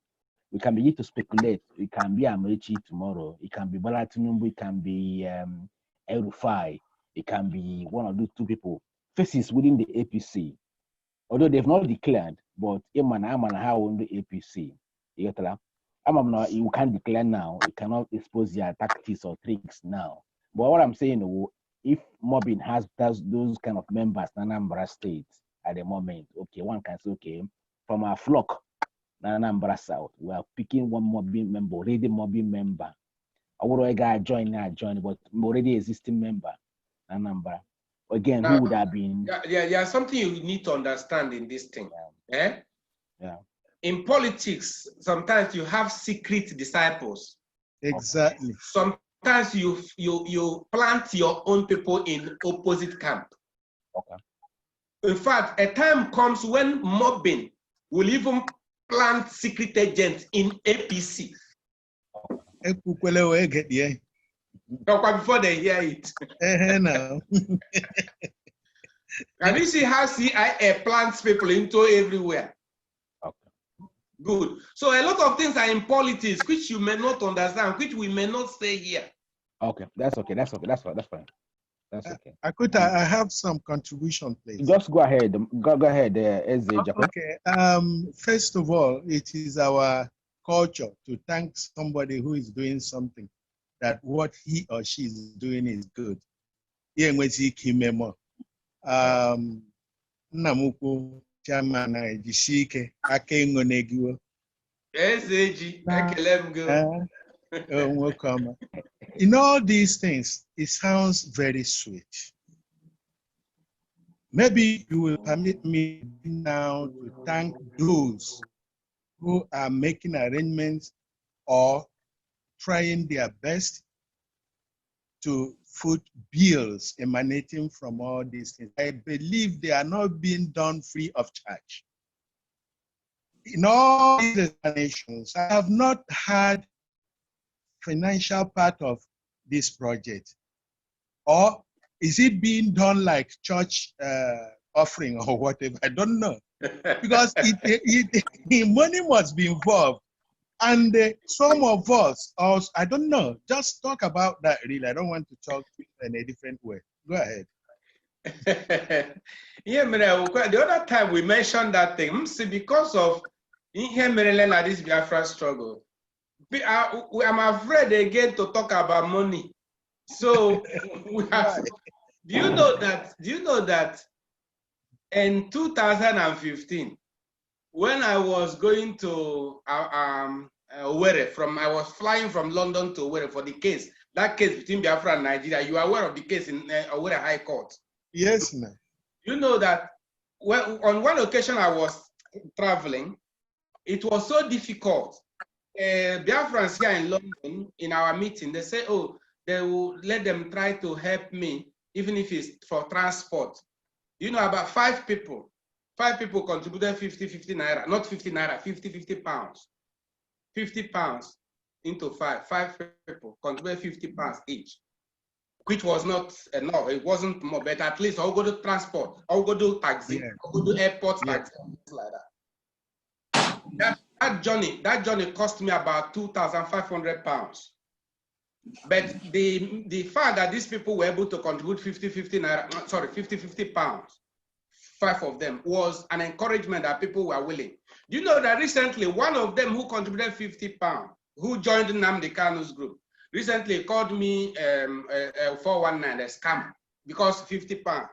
S1: We can begin to speculate. It can be Amechi tomorrow. It can be Bola Tinubu. It can be Erufai. It can be one of those two people, faces within the APC. Although they've not declared, but how on the APC. You can't declare now. You cannot expose your tactics or tricks now. But what I'm saying, if MOBIN has those kind of members in Anambra State at the moment, okay, one can say, okay, from our flock, Anambra South, we are picking one MOBIN member, already MOBIN member. I would have join, but already existing member, Anambra. Again, now, who would have been?
S2: Yeah, something you need to understand in this thing. Yeah. In politics, sometimes you have secret disciples.
S7: Exactly.
S2: Sometimes you plant your own people in opposite camp.
S1: Okay.
S2: In fact, a time comes when MOBIN will even plant secret agents in APC. Before they hear it.
S7: No.
S2: Can you see how CIA plants people into everywhere?
S1: Okay.
S2: Good. So a lot of things are in politics which you may not understand, which we may not say here.
S1: Okay, that's okay. That's fine. That's okay.
S7: Akuta, I have some contribution, please.
S1: Just go ahead. Go ahead, Jacob.
S7: Okay. First of all, it is our culture to thank somebody who is doing something, that what he or she is doing is good. Namuku chairman Jishike Akengonegiwo.
S2: SAG,
S7: Welcome. In all these things, it sounds very sweet. Maybe you will permit me now to thank those who are making arrangements or trying their best to foot bills emanating from all these things. I believe they are not being done free of charge. In all these explanations, I have not had financial part of this project. Or is it being done like church offering or whatever? I don't know. Because money must be involved. And some of us, also, I don't know, just talk about that really. I don't want to talk in a different way. Go ahead.
S2: Yeah, the other time we mentioned that thing, see, because of this Biafra struggle, I'm afraid again to talk about money. So we have, do you know that in 2015, when I was going to Owerri, I was flying from London to Owerri for the case, that case between Biafra and Nigeria. You are aware of the case in Owerri High Court?
S7: Yes, ma'am.
S2: You know that on one occasion I was traveling, it was so difficult. Biafrans here in London, in our meeting, they say, oh, they will let them try to help me, even if it's for transport. You know, about 5 people contributed 50 naira, not 50 naira, 50 pounds. 50 pounds into 5 people contributed 50 pounds each, which was not enough. It wasn't more, but at least I'll go to transport, I'll go to taxi, I'll go to airport taxi, like that. That journey cost me about 2,500 pounds. But the fact that these people were able to contribute 50 pounds, 5 of them, was an encouragement that people were willing. Do you know that recently one of them who contributed 50 pounds, who joined Nnamdi Kanu's group, recently called me a 419, a scam, because 50 pounds.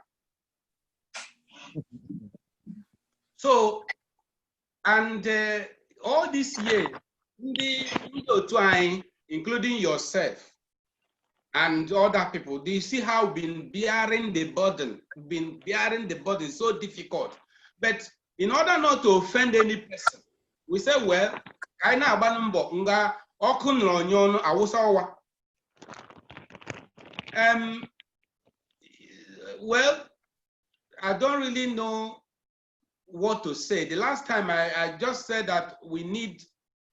S2: So, and all this year, including yourself and other people, do you see how been bearing the burden? So difficult. But in order not to offend any person, we say, well, well, I don't really know what to say. The last time I just said that we need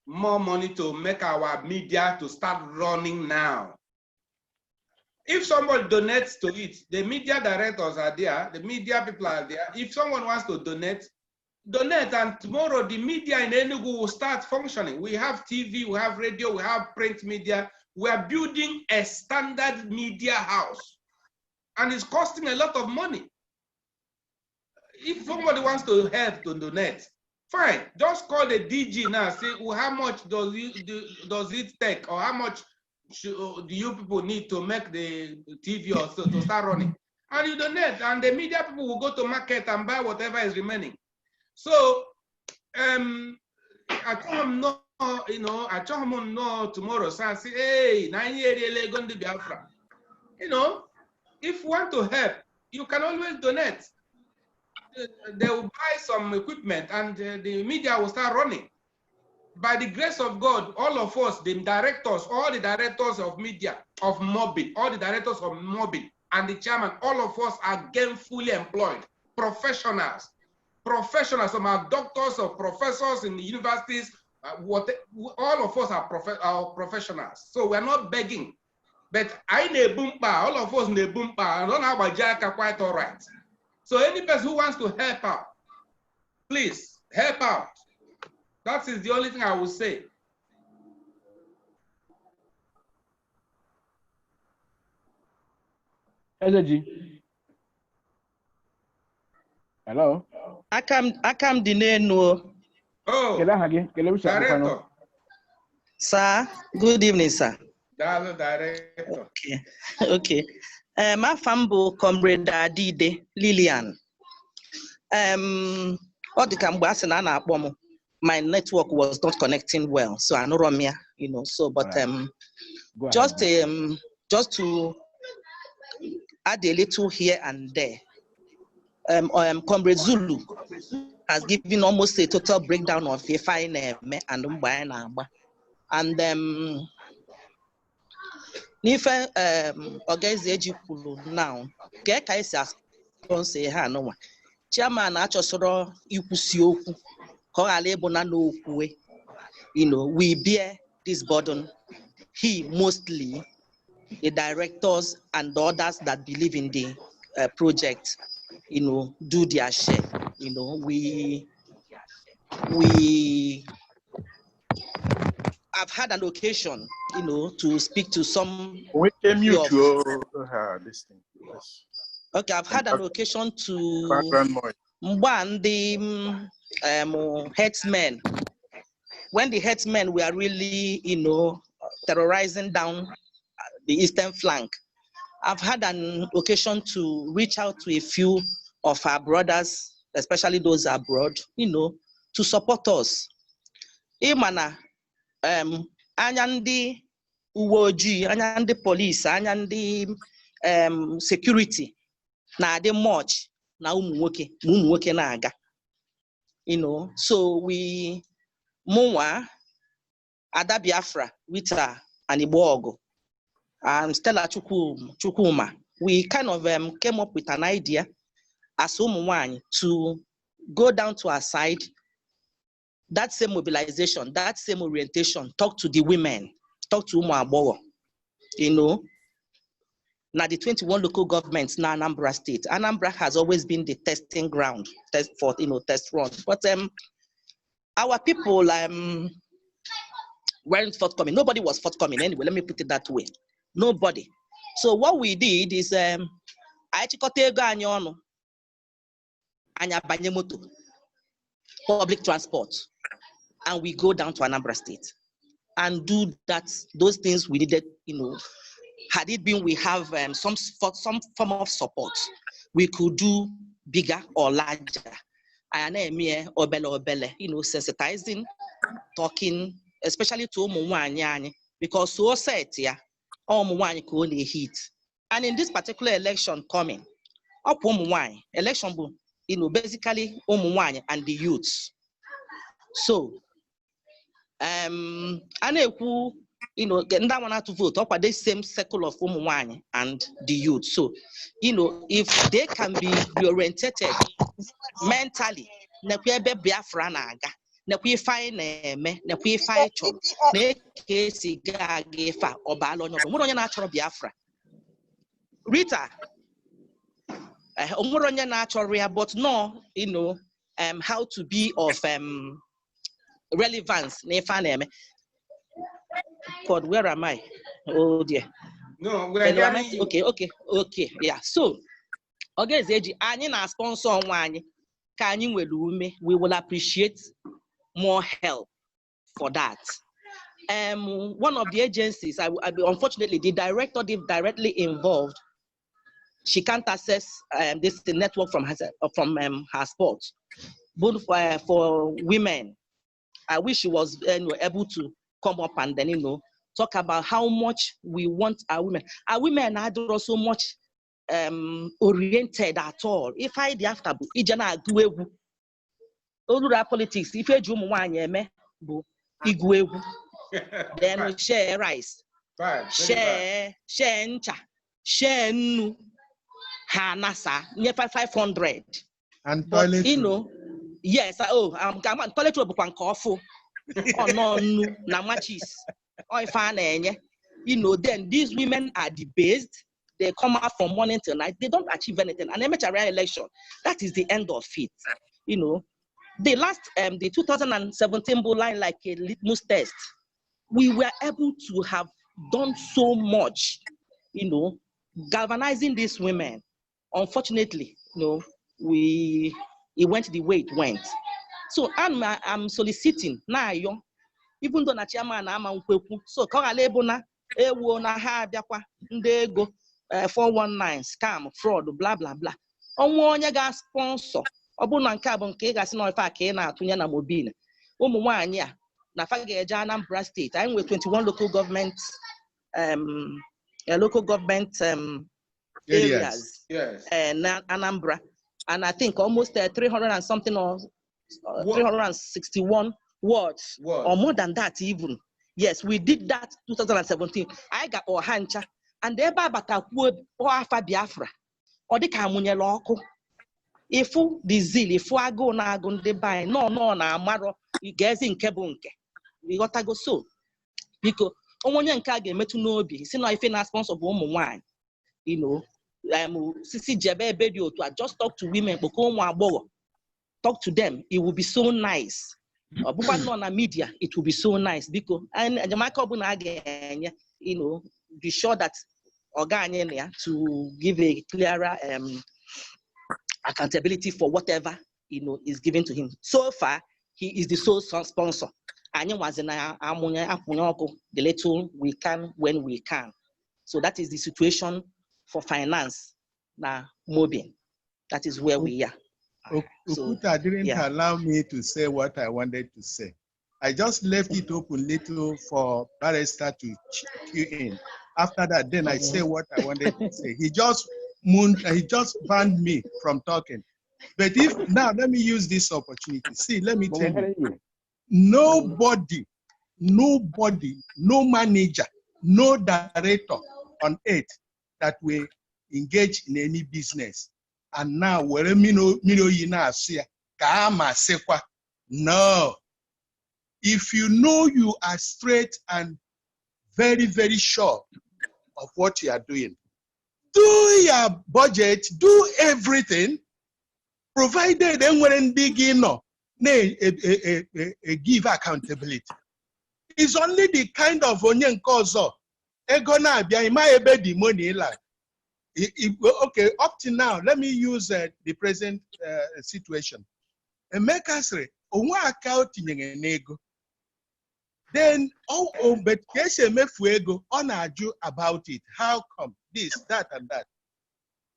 S2: more money to make our media to start running now. If somebody donates to it, the media directors are there, the media people are there. If someone wants to donate, and tomorrow the media in Enugu will start functioning. We have TV, we have radio, we have print media. We are building a standard media house, and it's costing a lot of money. If somebody wants to help to donate, fine, just call the DG now, say, well, how much does it take, or how much do you people need to make the TV or so to start running? And you donate, and the media people will go to market and buy whatever is remaining. So, I told him no, I told him no tomorrow. So I say, hey, 9 years going to Biafra. You know, if you want to help, you can always donate. They will buy some equipment, and the media will start running. By the grace of God, all of us, the directors, all the directors of media, of MOBIN, all the directors of MOBIN, and the chairman, all of us are gainfully employed, professionals. Some are doctors or professors in the universities. All of us are professionals. So we're not begging. But I ne boompa, all of us ne boompa, and don't have a jack quite all right. So any person who wants to help out, please help out. That is the only thing I will say.
S1: Hello.
S8: Akam dineno.
S2: Oh, director.
S8: Sir, good evening, sir.
S2: Director.
S8: Okay. My fambo comrade Adide Lillian. What the Cambasan akpọ m my network was not connecting well, so I know Romia, you know. So, but just to add a little here and there, Comrade Zulu has given almost a total breakdown of Ifeanyi and Mgba. And Nife Ogezeji kwuru now, ka esi sponsor ha no. Chairman achọsọrọ ikwusi okwu ka ọ ghara ịbụ na n'okwu, you know, we bear this burden. He mostly, the directors and the others that believe in the project, you know, do their share. You know, we have had an occasion, you know, to speak to some.
S5: We came you to this thing. Yes.
S8: Okay, I've had an occasion to one the headsmen. When the headsmen were really, you know, terrorizing down the eastern flank, I've had an occasion to reach out to a few of our brothers, especially those abroad, you know, to support us. Imana, anyandi uwoji, anyandi police, anyandi security. Na de much na umuwoke na aga, you know. So we Mwa Ada Biafra Wita and Ibogo and Stella Chukuma, we kind of came up with an idea as Umuwani to go down to our side, that same mobilization, that same orientation, talk to the women, talk to Umuabogo, you know. Now the 21 local governments now Anambra State. Anambra has always been the testing ground, test run. But our people weren't forthcoming. Nobody was forthcoming anyway. Let me put it that way. Nobody. So what we did is public transport, and we go down to Anambra State and do those things we needed, you know. Had it been we have some form of support, we could do bigger or larger. You know, sensitizing, talking, especially to Omuwanyani, because so set yeah, Omuwany could only hit. And in this particular election coming, up Omuwany, election, you know, basically Omuwany and the youths. So, you know, getting that one out to vote up at the same circle of Omuwany and the youth. So, you know, if they can be reoriented mentally, Biafra naga, Biafra. Rita, but no, you know, how to be of relevance. God, where am I? Oh dear.
S2: No, we're getting you.
S8: Okay. Yeah. So, okay, Zeji, anyị na sponsor nwanyị ka anyị nwere ume. We will appreciate more help for that. One of the agencies, unfortunately, the director directly involved, she can't access this network from her sport. Both for women, I wish she was able to come up and then, you know, talk about how much we want our women. Our women are not so much oriented at all. If I the after ijana agwewu, olura politics. If you do bu igwewu, then we share rice, share ncha, share nu, hanasa, never 500.
S7: And
S8: but
S7: toilet,
S8: you know, yes. I'm toilet roll bukwan kofu. Oh no, na machis. Oh, if you know, then these women are debased. They come out from morning till night. They don't achieve anything. And MHRI election, that is the end of it. You know, the last, the 2017 bull line, like a litmus test, we were able to have done so much, you know, galvanizing these women. Unfortunately, you know, it went the way it went. So I'm soliciting now, even though na chairman ama nkweku, so ka galebo na ewo na ha abiakwa ndị ego 419 scam fraud blah blah blah. Onwe onye ga sponsor, ọ bụ na nke a bụ nke ị gasị na ife a ka ị na-atụnye na MOBIN. ụmụ nwaanyị a na fa ga-eje Anambra State. Anyị nwere 21 local government areas.
S2: Yes.
S8: Na Anambra, and I think almost 300 and something or 361 wards, or more than that even. Yes, we did that 2017. I got Ohancha, and ebe abatakwuo afa Biafra. Ọ dị ka amụnyela ọkụ. Ifu the zeal, ifu agụụ na-agụ ndị be anyị, nọ na amarọ igezi nke bụ nke. Ịghọtago so. Biko, onye nke a ga-emetụ n'obi, si na ife na sponsor bụ ụmụ nwaanyị. You know, Sisi Jebe ebe dị otu a, just talk to women, kpọkọ ụmụ agbọghọ. Talk to them, it will be so nice. Bụkwa na media, it will be so nice. Biko, enyemaka ọbụla a ga-enye, you know, be sure that to give a clearer accountability for whatever, you know, is given to him. So far, he is the sole sponsor. The little we can when we can. So that is the situation for finance now. MOBIN. That is where we are.
S7: Ukuta didn't allow me to say what I wanted to say. I just left it open little for Barrister to cue in. After that, then I say what I wanted to say. He just banned me from talking. But if now, let me use this opportunity. See, let me tell you, nobody, no manager, no director on earth that will engage in any business. And now, no. If you know you are straight and very, very sure of what you are doing, do your budget, do everything, provided them when begin give accountability. It's only the kind of onion cause egona bia my the money like. Okay, up to now, let me use the present situation. A maker say, then but case me fuego on argue about it. How come this, that, and that?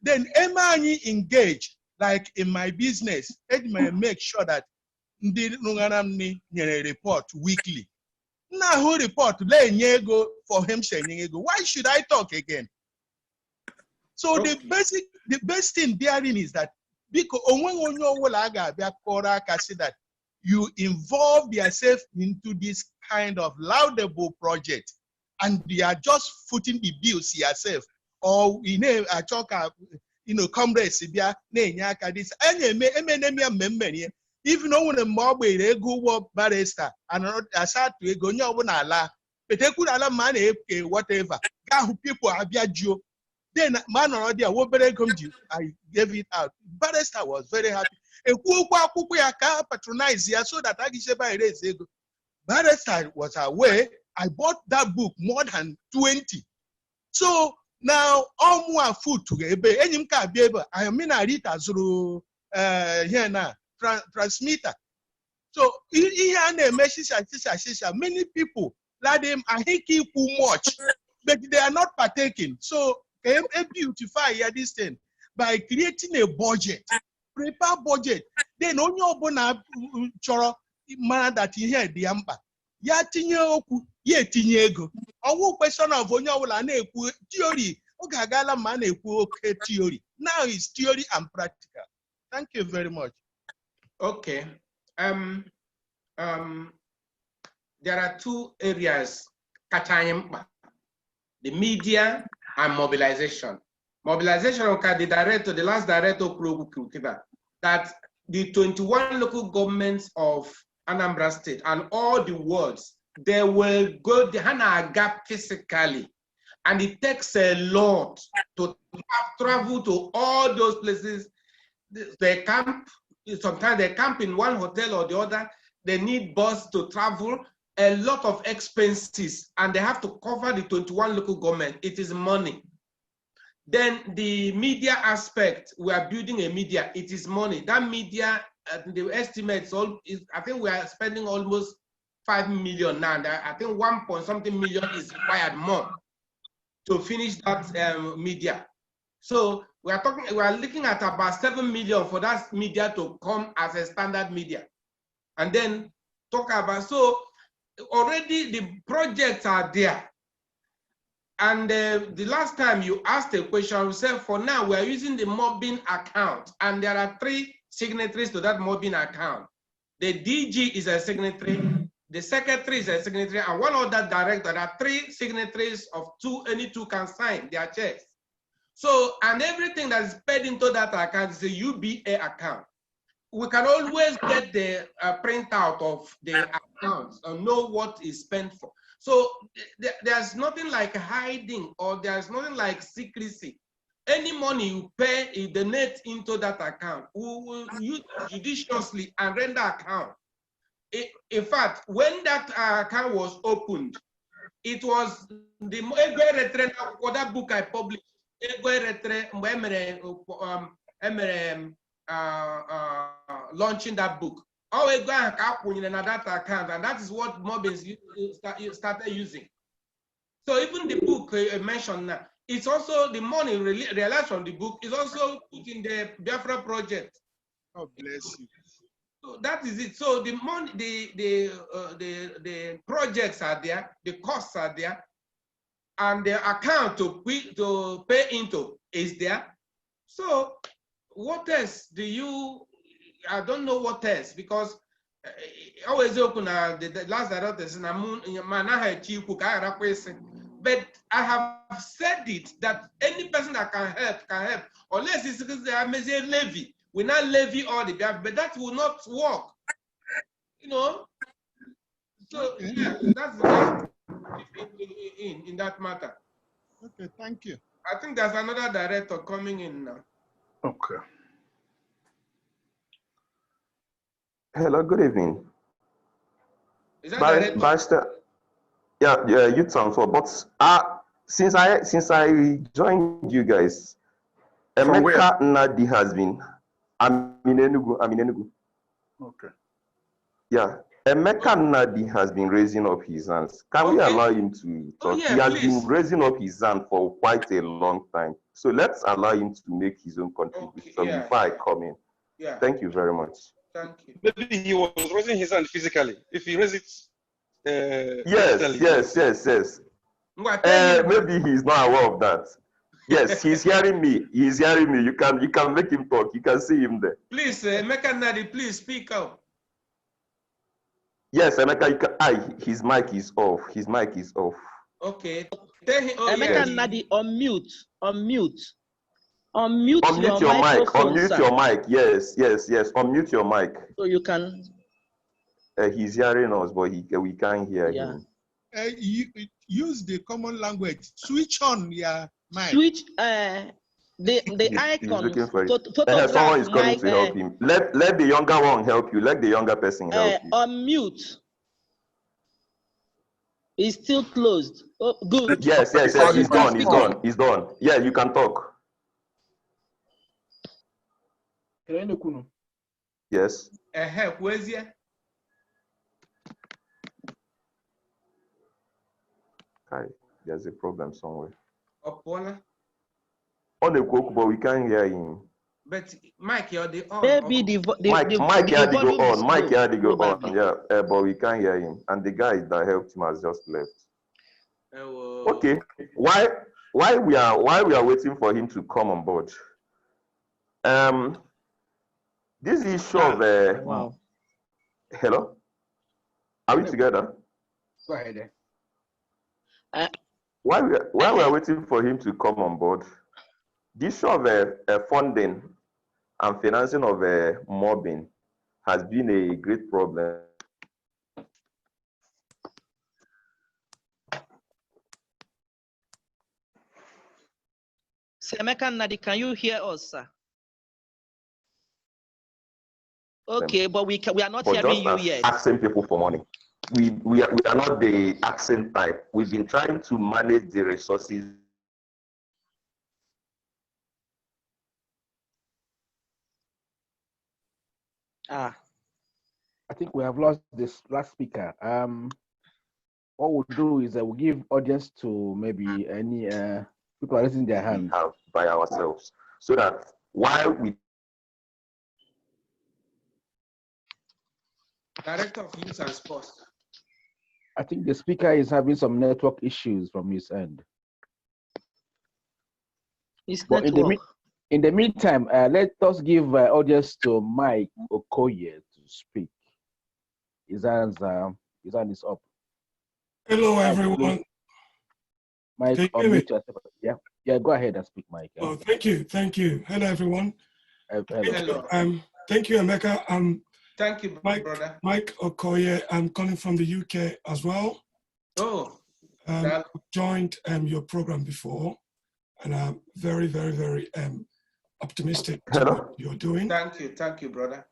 S7: Then Emani engage like in my business. It may make sure that the report weekly. Now who report lay nyego for him saying why should I talk again? So the best thing therein is that because that you involve yourself into this kind of laudable project, and you are just footing the bills yourself, or comrades, even though when a mob go barrister and aside to go but they could allow money whatever people are then man already I gave it out. Barrister was very happy. Patronize here so that Barrister was aware. I bought that book more than 20. So now all more food to I mean I read as here now transmitter. So many people let them and he keep too much, but they are not partaking. So beautify this thing by creating a budget, prepare budget. Then on your bona choro man that you hear the ampa. Ya tinye oku, ye tinye ego. Owo question of onye wala na ekwu theory. Ogagala man ekwu okay theory. Now it's theory and practical. Thank you very much.
S2: Okay. There are two areas, the media and mobilization. Mobilization, okay, the last director that the 21 local governments of Anambra State and all the wards, they will go the Hana gap physically. And it takes a lot to travel to all those places. They camp, sometimes they camp in one hotel or the other. They need bus to travel, a lot of expenses, and they have to cover the 21 local government. It is money. Then the media aspect, we are building a media, it is money. That media, the estimates, I think we are spending almost 5 million now. I think 1 point something million is required more to finish that media. So we are looking at about 7 million for that media to come as a standard media. And then talk about. So already the projects are there. And the last time you asked a question, you said for now we are using the MOBIN account, and there are 3 signatories to that MOBIN account. The DG is a signatory, the secretary is a signatory, and one other director. There are 3 signatories of 2, any 2 can sign their checks. So, and everything that is paid into that account is a UBA account. We can always get the printout of the accounts and know what is spent for. So there's nothing like hiding, or there's nothing like secrecy. Any money you pay, you donate into that account, we will use judiciously and render account. In fact, when that account was opened, it was the that book I published, launching that book. Always go and in that account, and that is what MOBIN started using. So even the book mentioned now, it's also the money realized from the book is also put in the Biafra project.
S7: Oh, bless you.
S2: So that is it. So the money, the projects are there, the costs are there, and the account to pay into is there. So what else do you? I don't know what else, because always open the last director is but I have said it that any person that can help, unless it's because they are levy. We not levy all the gap, but that will not work. You know. So yeah, that's in that matter.
S7: Okay, thank you.
S2: I think there's another director coming in now.
S5: Okay.
S9: Hello, good evening.
S2: Is that
S9: Barrister? Yeah, youth council. But since I joined you guys, Emeka Nnadi has been. I'm in Enugu.
S5: Okay.
S9: Yeah, Emeka Nnadi has been raising up his hands. Can we allow him to talk?
S2: Yeah,
S9: he has
S2: please.
S9: been raising up his hand for quite a long time. So let's allow him to make his own contribution before I come in.
S2: Yeah.
S9: Thank you very much.
S2: Thank you.
S4: Maybe he was raising his hand physically. If he raises it,
S9: yes. Maybe he's not aware of that. Yes, he's hearing me. He's hearing me. You can make him talk. You can see him there.
S2: Please, Emeka Nnadi, please speak up.
S9: Yes, Emeka, his mic is off. His mic is off.
S2: Okay.
S8: Emeka Nnadi, unmute your
S9: mic. Unmute
S8: sir.
S9: your mic. Yes. Unmute your mic.
S8: So you can.
S9: He's hearing us, but we can't hear him.
S7: Use the common language. Switch on your mic.
S8: Switch the icon.
S9: He's looking for it.
S8: Photograph
S9: someone is coming
S8: mic,
S9: to help him. Let the younger one help you. Let the younger person help you.
S8: Unmute. It's still closed. Oh, good.
S9: Yes. He's done. Yeah, you can talk. Yes.
S2: Where's he?
S9: Hi, there's a problem somewhere.
S2: Opola.
S9: On the cook, but we can't hear him.
S2: But Mike, you're the on.
S8: Maybe
S9: Mike had to go on. Mike had to go
S8: probably.
S9: on. Yeah, but we can't hear him. And the guy that helped him has just left. Okay. Why we are waiting for him to come on board? This issue of
S8: wow.
S9: Hello? Are we together?
S1: Go ahead.
S9: Why we are waiting for him to come on board? This issue of funding and financing of MOBIN has been a great problem.
S8: Emeka Nnadi, can you hear us, sir? Okay, but we are not hearing you yet.
S9: Asking people for money. We are not the asking type. We've been trying to manage the resources.
S1: I think we have lost this last speaker. What we'll do is we'll give audience to maybe any people raising their hand.
S9: By ourselves, so that while we
S2: Director of Youth and Sports.
S1: I think the speaker is having some network issues from his end.
S8: It's
S1: But
S8: network.
S1: in the meantime, let us give audience to Mike Okoye to speak. His hand is up.
S10: Hello,
S1: Mike,
S10: everyone.
S1: Mike,
S10: Can you hear me?
S1: unmute yourself. Yeah, go ahead and speak, Mike.
S10: Oh, thank you. Hello, everyone.
S2: Hello.
S10: Thank you, Emeka.
S2: Thank you, brother.
S10: Mike Okoye. I'm calling from the UK as well.
S2: Oh.
S10: I've joined your program before, and I'm very, very, very optimistic to what you're doing.
S2: Thank you, brother.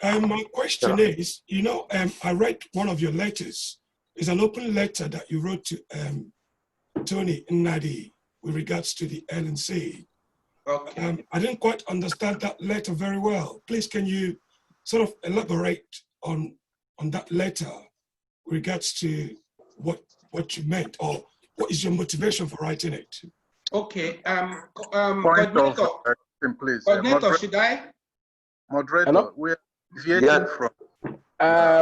S10: My question is, I read one of your letters. It's an open letter that you wrote to Tony Nnadi with regards to the LNC.
S2: Okay.
S10: I didn't quite understand that letter very well. Please, can you sort of elaborate on that letter with regards to what you meant, or what is your motivation for writing it?
S2: Okay.
S5: Point
S2: Coordinator,
S5: of please.
S2: Coordinator, should I?
S5: Moderator, we're deviating from.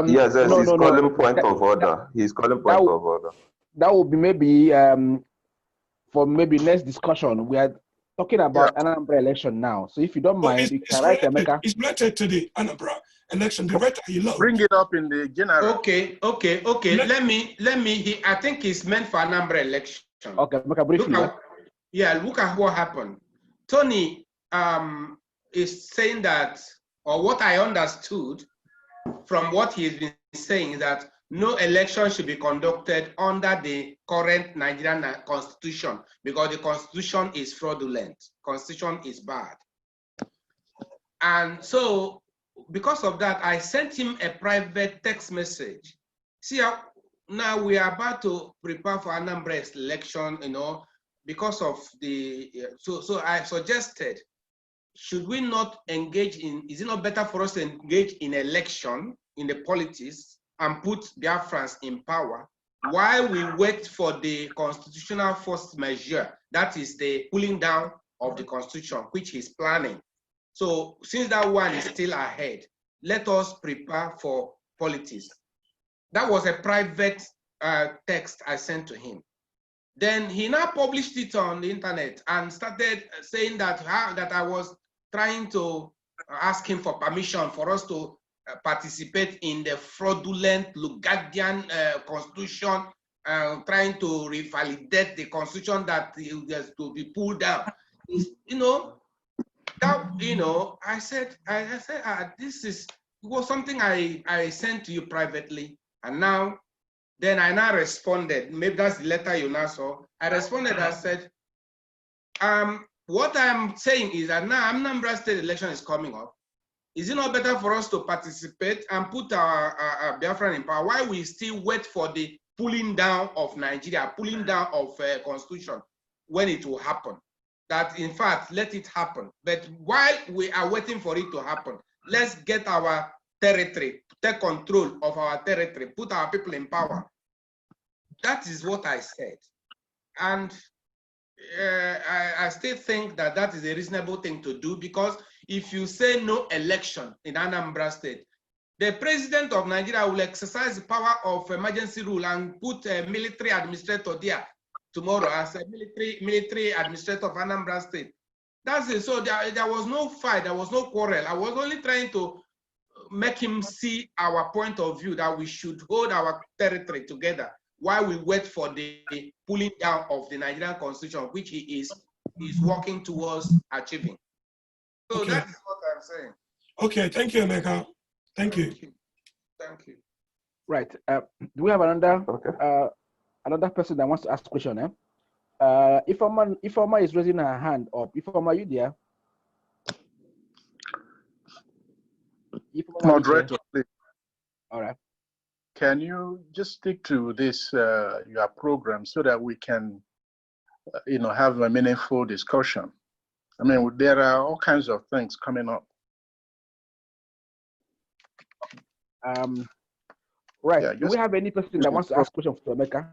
S9: Yes, he's calling point of order. He's calling point of order.
S1: That would be maybe for maybe next discussion. We are talking about Anambra election now. So if you don't mind, you can write Emeka.
S10: It's related to the Anambra election. The letter you love.
S5: Bring it up in the general.
S2: Okay. Let me. I think it's meant for Anambra election.
S1: Okay, Emeka, briefly.
S2: Look at what happened. Tony is saying that, or what I understood from what he's been saying, that no election should be conducted under the current Nigerian constitution because the constitution is fraudulent. Constitution is bad. And so because of that, I sent him a private text message. See, now we are about to prepare for Anambra's election, because of the, so I suggested, should we not engage in, is it not better for us to engage in election, in the politics, and put Biafrans in power while we wait for the constitutional force measure, that is the pulling down of the constitution, which he's planning. So since that one is still ahead, let us prepare for politics. That was a private text I sent to him. Then he now published it on the internet and started saying that, that I was trying to ask him for permission for us to participate in the fraudulent Lugardian constitution, trying to revalidate the constitution that has to be pulled down. I said, this was something I sent to you privately, and now, then I now responded. Maybe that's the letter you now saw. I responded. I said, what I'm saying is that now Anambra State election is coming up. Is it not better for us to participate and put our Biafran in power while we still wait for the pulling down of Nigeria, pulling down of constitution, when it will happen? That in fact, let it happen. But while we are waiting for it to happen, let's get our territory, take control of our territory, put our people in power. That is what I said. And I still think that that is a reasonable thing to do, because if you say no election in Anambra State, the president of Nigeria will exercise the power of emergency rule and put a military administrator there tomorrow as a military administrator of Anambra State. That's it. So there was no fight, there was no quarrel. I was only trying to make him see our point of view, that we should hold our territory together while we wait for the pulling down of the Nigerian constitution, which he is working towards achieving. So
S10: Okay.
S2: that is what I'm saying.
S10: Okay, thank you, Emeka. Thank you.
S2: Thank you.
S1: Right. Do we have another another person that wants to ask a question? Ifeoma is raising her hand up. Ifeoma, are you there? Ifeoma,
S5: Moderator, please.
S1: All right.
S5: Can you just stick to this your program so that we can, have a meaningful discussion? I mean, there are all kinds of things coming up.
S1: Right.
S5: Yeah,
S1: do we have any person that wants to ask questions to Emeka?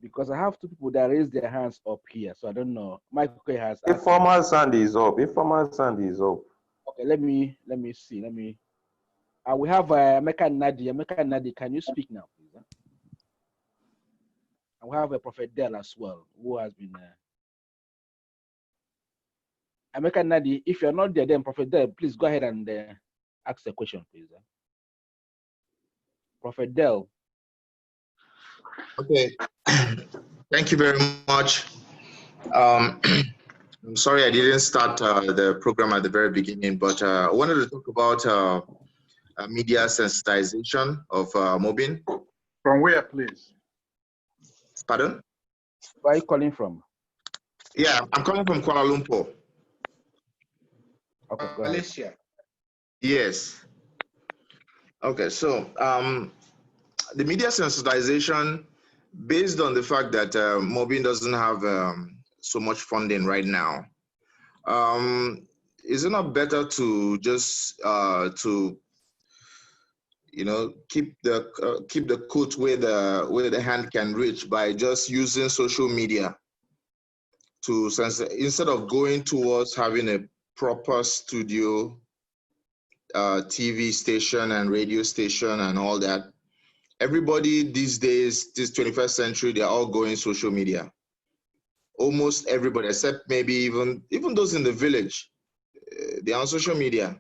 S1: Because I have two people that raised their hands up here, so I don't know. Mike has.
S9: Informal hand is up. Informal hand is up.
S1: Okay, let me see. We have Emeka Nadi. Emeka Nadi, can you speak now, please? And we have a Prophet Del as well, who has been. Emeka Nadi, if you're not there, then Prophet Del, please go ahead and ask the question, please. Prophet Del.
S11: Okay. Thank you very much. I'm sorry I didn't start the program at the very beginning, but I wanted to talk about media sensitization of MOBIN.
S5: From where, please?
S11: Pardon?
S1: Where are you calling from?
S11: Yeah, I'm calling from Kuala Lumpur.
S1: Okay, go ahead.
S2: Malaysia.
S11: Yes. Okay, so the media sensitization, based on the fact that MOBIN doesn't have so much funding right now, is it not better to just keep the coat where the hand can reach by just using social media to instead of going towards having a proper studio, TV station and radio station and all that? Everybody these days, this 21st century, they're all going social media. Almost everybody, except maybe even those in the village, they're on social media.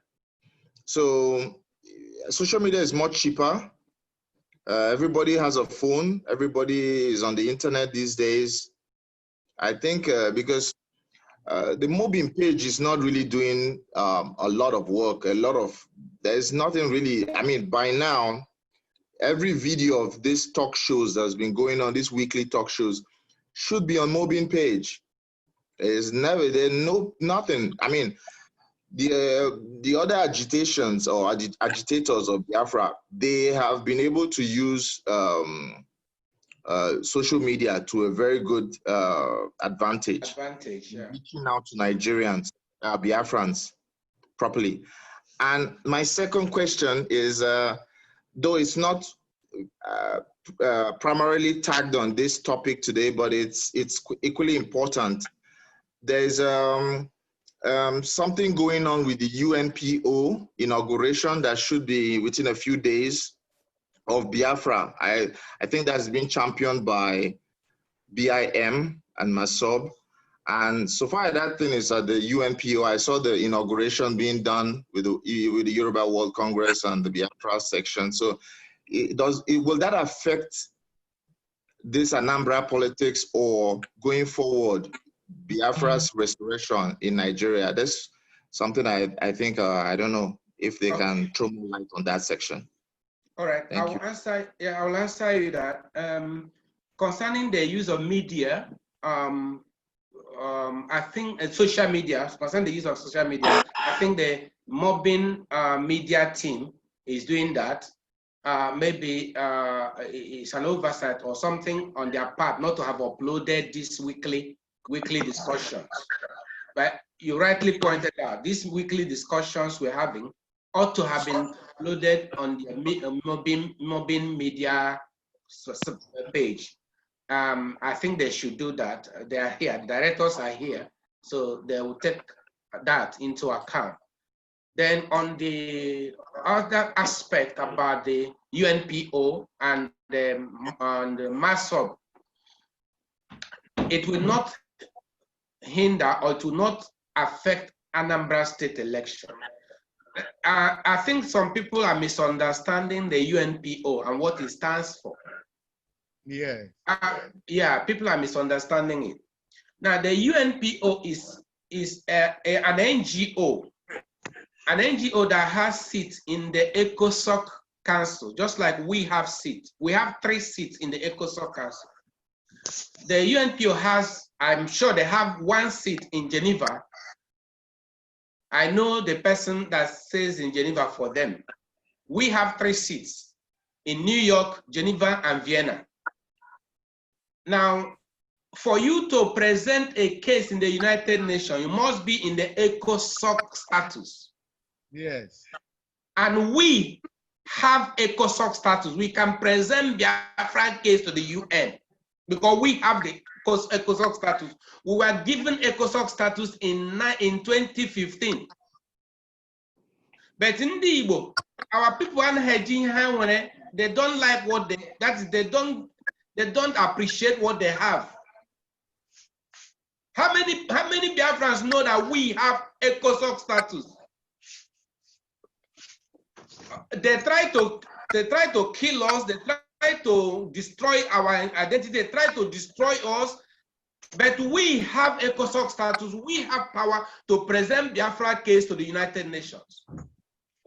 S11: So social media is much cheaper. Everybody has a phone. Everybody is on the internet these days. I think because the MOBIN page is not really doing a lot of work. There's nothing really. I mean, by now, every video of these talk shows that's been going on, these weekly talk shows, should be on MOBIN page. There's nothing. I mean, the other agitations or agitators of Biafra, they have been able to use social media to a very good advantage.
S2: Yeah.
S11: Reaching out to Nigerians, Biafrans, properly. And my second question is, though it's not primarily tagged on this topic today, but it's equally important. There's something going on with the UNPO inauguration that should be within a few days of Biafra. I think that's been championed by BIM and MASOB. And so far that thing is at the UNPO. I saw the inauguration being done with the Yoruba World Congress and the Biafra section. So will that affect this Anambra politics or going forward, Biafra's restoration in Nigeria? That's something I think, I don't know if they can throw more light on that section.
S2: All right, I will answer you that. Concerning the use of media, I think social media, concerning the use of social media, I think the MOBIN media team is doing that. Maybe it's an oversight or something on their part not to have uploaded this weekly discussions. But you rightly pointed out, these weekly discussions we're having ought to have been loaded on the MOBIN media page. I think they should do that. They are here, the directors are here, so they will take that into account. Then on the other aspect about the UNPO and the MASOB, it will not hinder or to not affect Anambra state election. I think some people are misunderstanding the UNPO and what it stands for.
S7: Yeah.
S2: Yeah, people are misunderstanding it. Now, the UNPO is an NGO. An NGO that has seats in the ECOSOC Council, just like we have seats. We have 3 seats in the ECOSOC Council. The UNPO has, I'm sure they have 1 seat in Geneva. I know the person that stays in Geneva for them. We have 3 seats in New York, Geneva, and Vienna. Now, for you to present a case in the United Nations, you must be in the ECOSOC status. Yes. And we have ECOSOC status. We can present Biafra case to the UN because we have the ECOSOC status. We were given ECOSOC status in 2015. But in the Igbo, our people are hedging hand, they don't like what they don't appreciate what they have. How many Biafrans know that we have ECOSOC status? They try to kill us, they try to destroy our identity, they try to destroy us, but we have ECOSOC status, we have power to present Biafra case to the United Nations.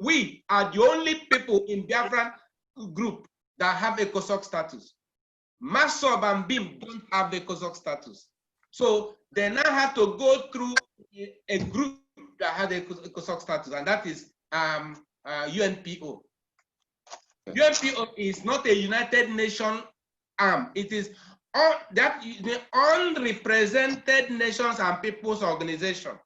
S2: We are the only people in Biafran group that have ECOSOC status. MASOB and BIM don't have ECOSOC status. So they now have to go through a group that has ECOSOC status, and that is UNPO. UNPO is not a United Nations arm. It is the unrepresented nations and people's organization.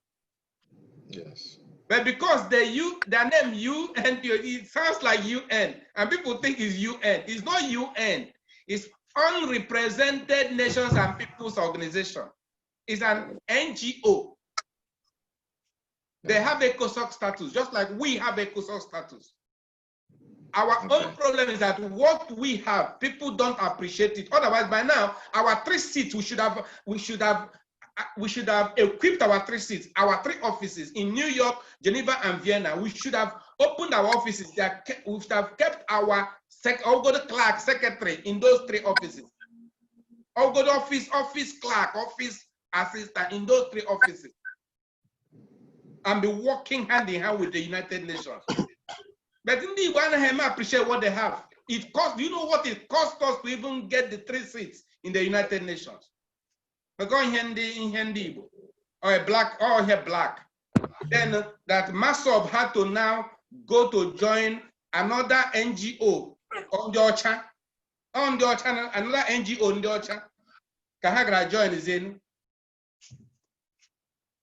S11: Yes.
S2: But because their name UNPO, it sounds like UN, and people think it's UN. It's not UN. It's unrepresented nations and people's organization. It's an NGO. They have ECOSOC status, just like we have ECOSOC status. Our own problem is that what we have, people don't appreciate it. Otherwise, by now, our 3 seats, we should have equipped our 3 seats, our 3 offices in New York, Geneva, and Vienna. We should have opened our offices. We should have kept our clerk, secretary in those 3 offices. Office clerk, office assistant in those 3 offices, and be working hand in hand with the United Nations. But indeed, one of them appreciate what they have. It costs. You know what it cost us to even get the 3 seats in the United Nations? We're going in Hindi, or black. Then that MASOB had to now go to join another NGO on the Ocha. Another NGO on the Ocha. Kahagra join is in.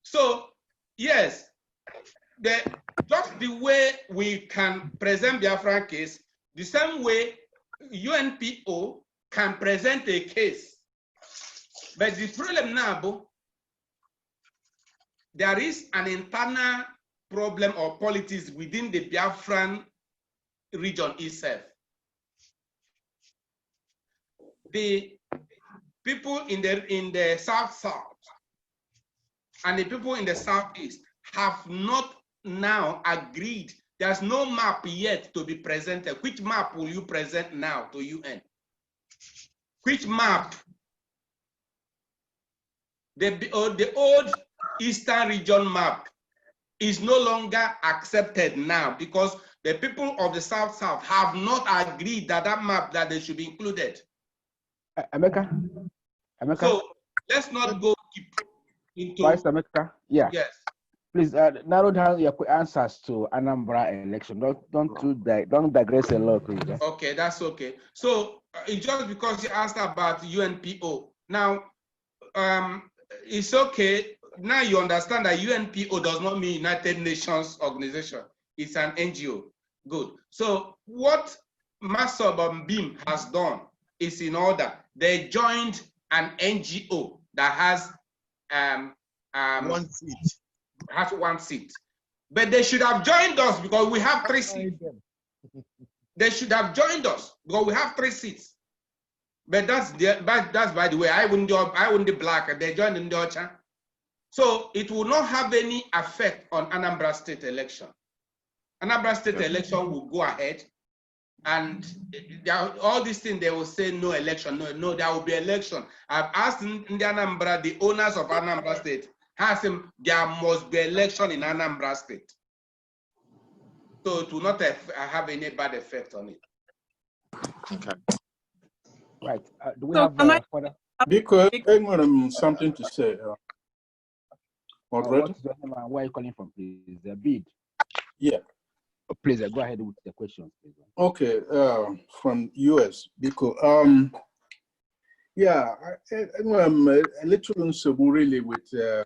S2: So, yes, just the way we can present the Biafran case, the same way UNPO can present a case. But the problem now, there is an internal problem or politics within the Biafran region itself. The people in the South and the people in the Southeast have not now agreed. There's no map yet to be presented. Which map will you present now to UN? Which map? The old Eastern region map is no longer accepted now because the people of the South have not agreed that map that they should be included.
S1: Emeka.
S2: So let's not go deep into.
S1: Vice Emeka. Yeah.
S2: Yes.
S1: Please narrow down your answers to Anambra election. Don't digress a lot, please.
S2: Okay, that's okay. So it's just because you asked about UNPO. Now, it's okay. Now you understand that UNPO does not mean United Nations organization. It's an NGO. Good. So what MASOB and BIM has done is in order. They joined an NGO that has
S3: 1 seat.
S2: Has 1 seat. But they should have joined us because we have 3 seats. They should have joined us because we have 3 seats. But that's by the way, I wouldn't the black, they joined in the Ocha. So it will not have any effect on Anambra State election. Anambra State election will go ahead, and all these things they will say no election, no, there will be election. I've asked in the Anambra, the owners of Anambra State, asked them there must be election in Anambra State. So it will not have any bad effect on it.
S11: Okay.
S1: Right. Do we have further?
S5: Because I want something to say.
S1: What's your name and where are you calling from, please? The bid.
S5: Yeah.
S1: Please go ahead with the questions, please.
S5: Okay. From US. Because yeah, I'm a little uncertain really with the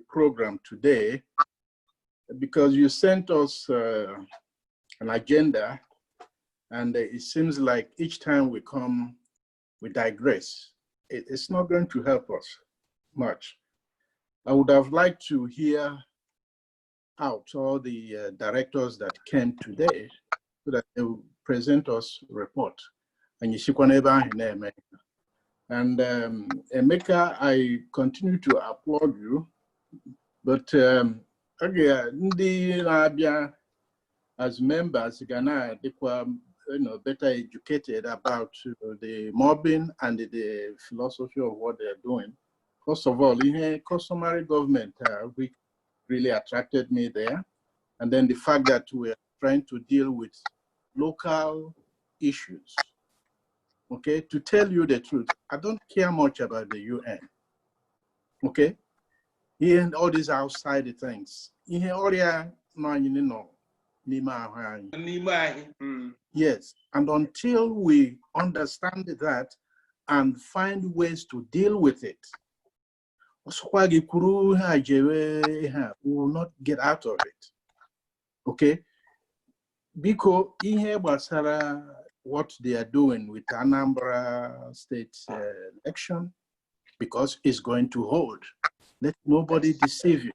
S5: program today, because you sent us an agenda, and it seems like each time we come, we digress. It's not going to help us much. I would have liked to hear out all the directors that came today so that they will present us report. And Emeka, I continue to applaud you, but again, as members, Ghana, they were better educated about the MOBIN and the philosophy of what they're doing. First of all, in a customary government, which really attracted me there. And then the fact that we're trying to deal with local issues. Okay, to tell you the truth, I don't care much about the UN. Okay, here all these outside things. Here all yes, and until we understand that and find ways to deal with it, we will not get out of it. Okay, because what they are doing with Anambra state election, because it's going to hold. Let nobody deceive you.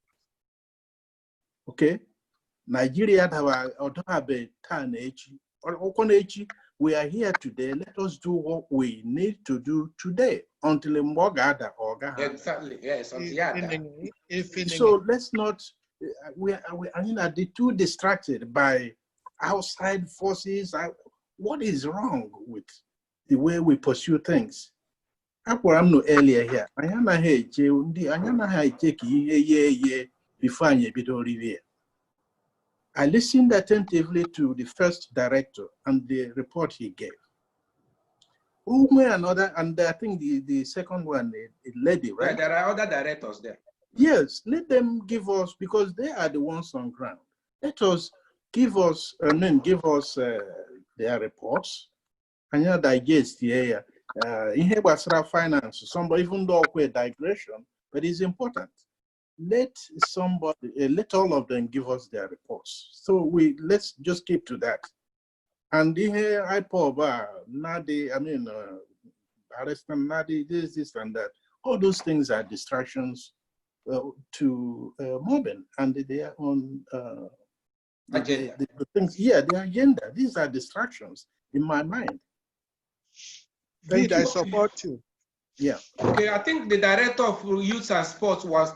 S5: Okay, Nigeria have a turn. We are here today. Let us do what we need to do today until Mbogada or
S2: exactly. Yes.
S5: So let's not. We are the too distracted by outside forces. What is wrong with the way we pursue things? I'm no earlier here. I listened attentively to the first director and the report he gave. Another, and I think the second one, the lady, right?
S2: Yeah, there are other directors there.
S5: Yes, let them give us, because they are the ones on ground. Let us give us their reports and digest here. In finance, somebody, even though we're digression, but it's important. Let all of them give us their reports. So let's just keep to that. And the CG-IPOB, Nadi, Nadi, this and that. All those things are distractions to MOBIN, and they are on
S2: agenda.
S5: The things, the agenda. These are distractions in my mind.
S7: Indeed, I support you.
S5: Yeah.
S2: Okay, I think the director of youth and sports was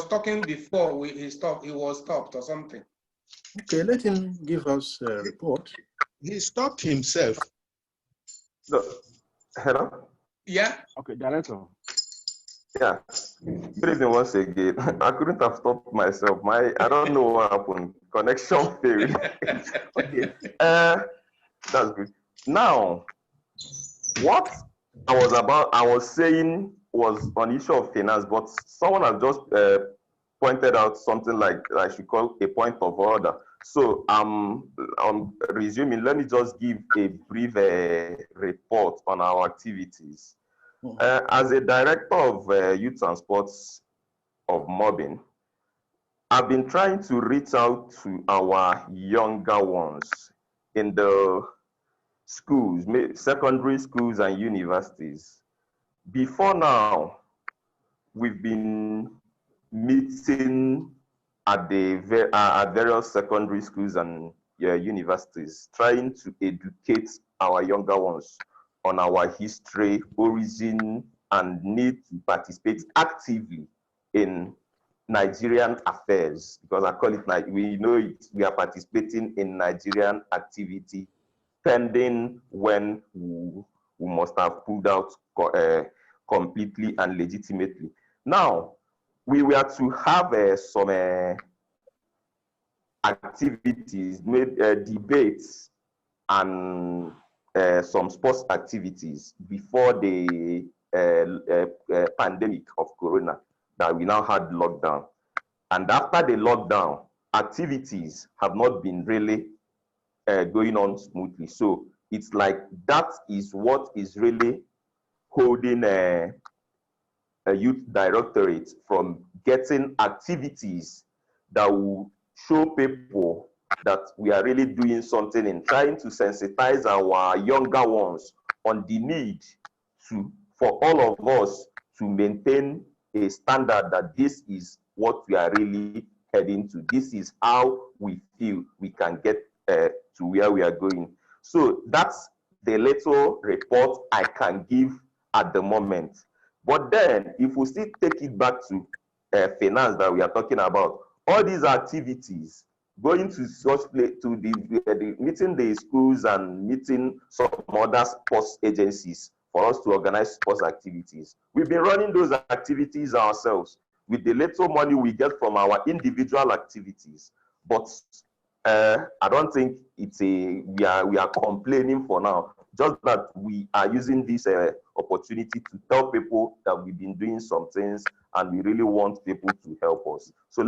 S2: talking before he stopped. He was stopped or something.
S5: Okay, let him give us a report.
S7: He stopped himself.
S9: No. Hello?
S2: Yeah.
S1: Okay, director.
S9: Yeah. Good evening once again. I couldn't have stopped myself. I don't know what happened. Connection failed. Okay. That's good. Now, what I was saying was on issue of finance, but someone has just pointed out something like I should call a point of order. So I'm resuming. Let me just give a brief report on our activities. As a director of youth and sports of MOBIN, I've been trying to reach out to our younger ones in the schools, secondary schools and universities. Before now, we've been meeting at various secondary schools and universities, trying to educate our younger ones on our history, origin, and need to participate actively in Nigerian affairs, because I call it, we know it, we are participating in Nigerian activity pending when we must have pulled out completely and legitimately. Now, we were to have some activities, debates, and some sports activities before the pandemic of Corona that we now had lockdown. And after the lockdown, activities have not been really going on smoothly. So it's like that is what is really holding a youth directorate from getting activities that will show people that we are really doing something and trying to sensitize our younger ones on the need for all of us to maintain a standard that this is what we are really heading to. This is how we feel we can get to where we are going. So that's the little report I can give at the moment. But then, if we still take it back to finance that we are talking about, all these activities, going to such place, to the meeting the schools and meeting some other sports agencies for us to organize sports activities. We've been running those activities ourselves with the little money we get from our individual activities. But I don't think it's we are complaining for now. Just that we are using this opportunity to tell people that we've been doing some things and we really want people to help us. So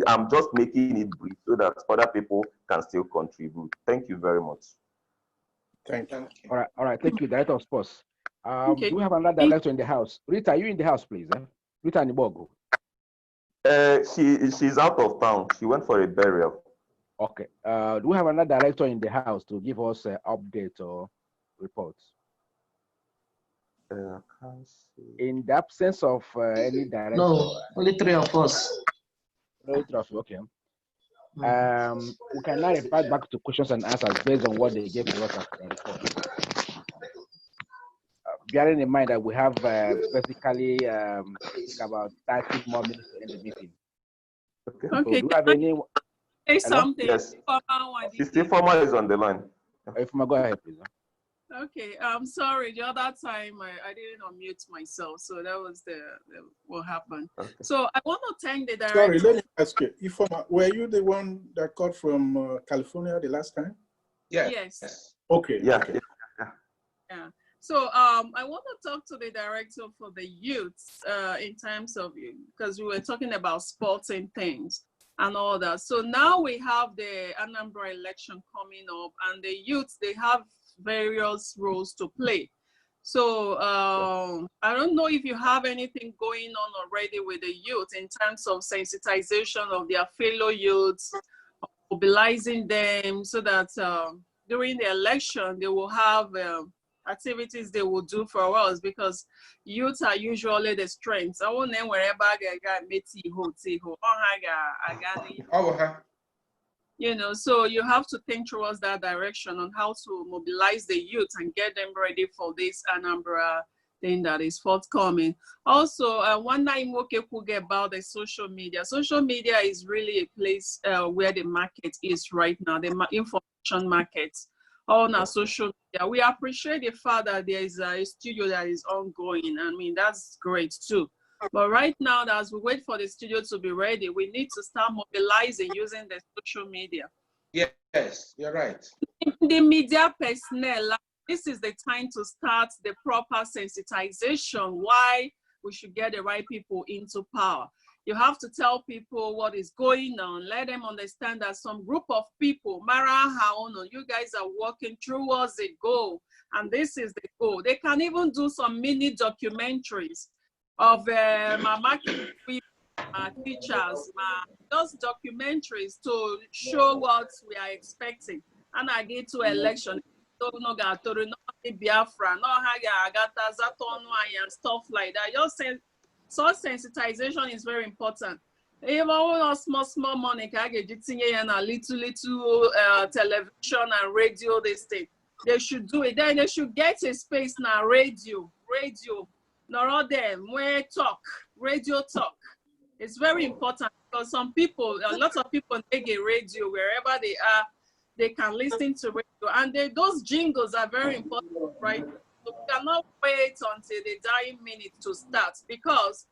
S9: I'm just making it brief so that other people can still contribute. Thank you very much.
S5: Thank you.
S1: All right. Thank you, Director of Sports.
S6: Okay.
S1: Do we have another director in the house? Rita, are you in the house, please? Rita Nibogo.
S9: She's out of town. She went for a burial.
S1: Okay. Do we have another director in the house to give us an update or reports? In the absence of any director.
S12: No, only 3 of us.
S1: Okay. We can now refer back to questions and answers based on what they gave to us as a report. Bearing in mind that we have basically about 30 more minutes to end the meeting.
S9: Okay.
S1: So do you have any?
S6: Say something.
S9: Yes. Sister Former is on the line.
S1: Go ahead, please.
S6: Okay, I'm sorry. The other time I didn't unmute myself, so that was what happened.
S9: Okay.
S6: So I want to thank the director.
S5: Sorry, let me ask you. Ifoma, were you the one that called from California the last time?
S2: Yeah.
S6: Yes.
S5: Okay.
S9: Yeah.
S5: Okay.
S6: Yeah. So I want to talk to the director for the youths in terms of, because we were talking about sports and things and all that. So now we have the Anambra election coming up, and the youths, they have various roles to play. So I don't know if you have anything going on already with the youth in terms of sensitization of their fellow youths, mobilizing them so that during the election they will have activities they will do for us, because youth are usually the strengths. I won't name wherever I meet you know, so you have to think towards that direction on how to mobilize the youth and get them ready for this Anambra thing that is forthcoming. Also, one night about the social media. Social media is really a place where the market is right now, the information market on our social media. We appreciate the fact that there is a studio that is ongoing. I mean, that's great too. But right now, as we wait for the studio to be ready, we need to start mobilizing using the social media.
S2: Yes, you're right.
S6: The media personnel, this is the time to start the proper sensitization, why we should get the right people into power. You have to tell people what is going on, let them understand that some group of people, you guys are working towards a goal, and this is the goal. They can even do some mini documentaries of my market teachers, those documentaries to show what we are expecting. And I get to election, Biafra, and stuff like that. Just such sensitization is very important. Even small money, can get a little television and radio. They should do it. Then they should get a space now. Radio. Not them where radio talk. It's very important because some people, a lot of people take a radio wherever they are, they can listen to radio, and those jingles are very important, right? So we cannot wait until the dying minute to start, because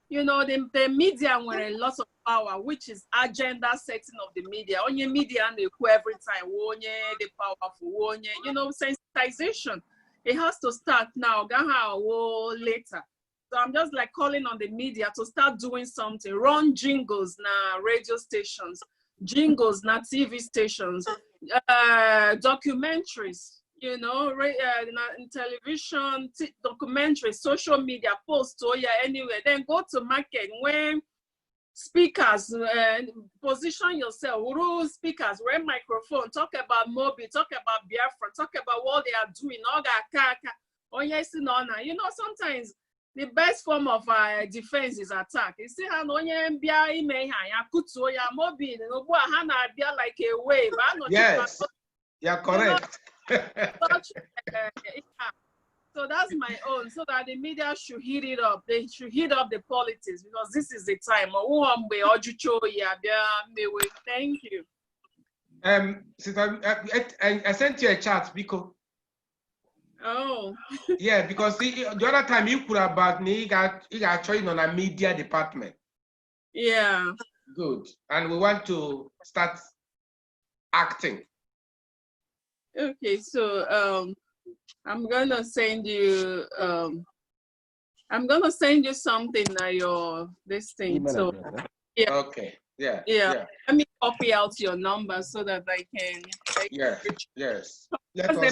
S6: you know the media were a lot of power, which is agenda setting of the media. Only media and they every time, the powerful, you know, sensitization. It has to start now, later. So I'm just like calling on the media to start doing something. Run jingles now, radio stations, jingles now, TV stations, documentaries, you know, in television, documentaries, social media, posts, anywhere. Then go to market when speakers, position yourself, rules speakers, wear microphone, talk about MOBIN, talk about Biafra, talk about what they are doing, all that, you know, sometimes the best form of defense is attack. You see, how MOBIN like a wave.
S2: Yes, you're correct.
S6: So that's my own, so that the media should heat it up. They should heat up the politics, because this is the time. Thank you.
S2: I sent you a chat, because
S6: oh
S2: yeah, because the other time you could about me, you got joined on a media department.
S6: Yeah.
S2: Good. And we want to start acting.
S6: Okay, so I'm gonna send you something your this thing.
S1: Email
S6: so
S1: address,
S6: yeah.
S2: Okay. Yeah.
S6: Let me copy out your number so that I can.
S2: Yes.
S6: Because the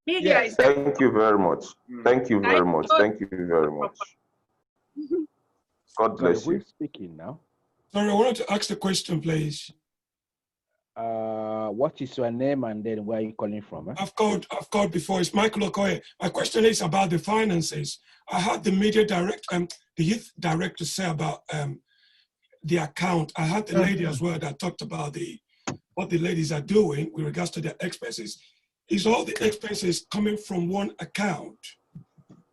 S6: media
S2: yes.
S6: is.
S9: Thank you very much. Thank you very much. Thank you very much. God bless you.
S1: Who's speaking now?
S10: Sorry, I wanted to ask the question, please.
S1: What is your name and then where are you calling from?
S10: I've called before. It's Michael Okoye. My question is about the finances. I heard the media the youth director say about the account. I heard the lady as well that talked about what the ladies are doing with regards to their expenses. Is all the expenses coming from one account?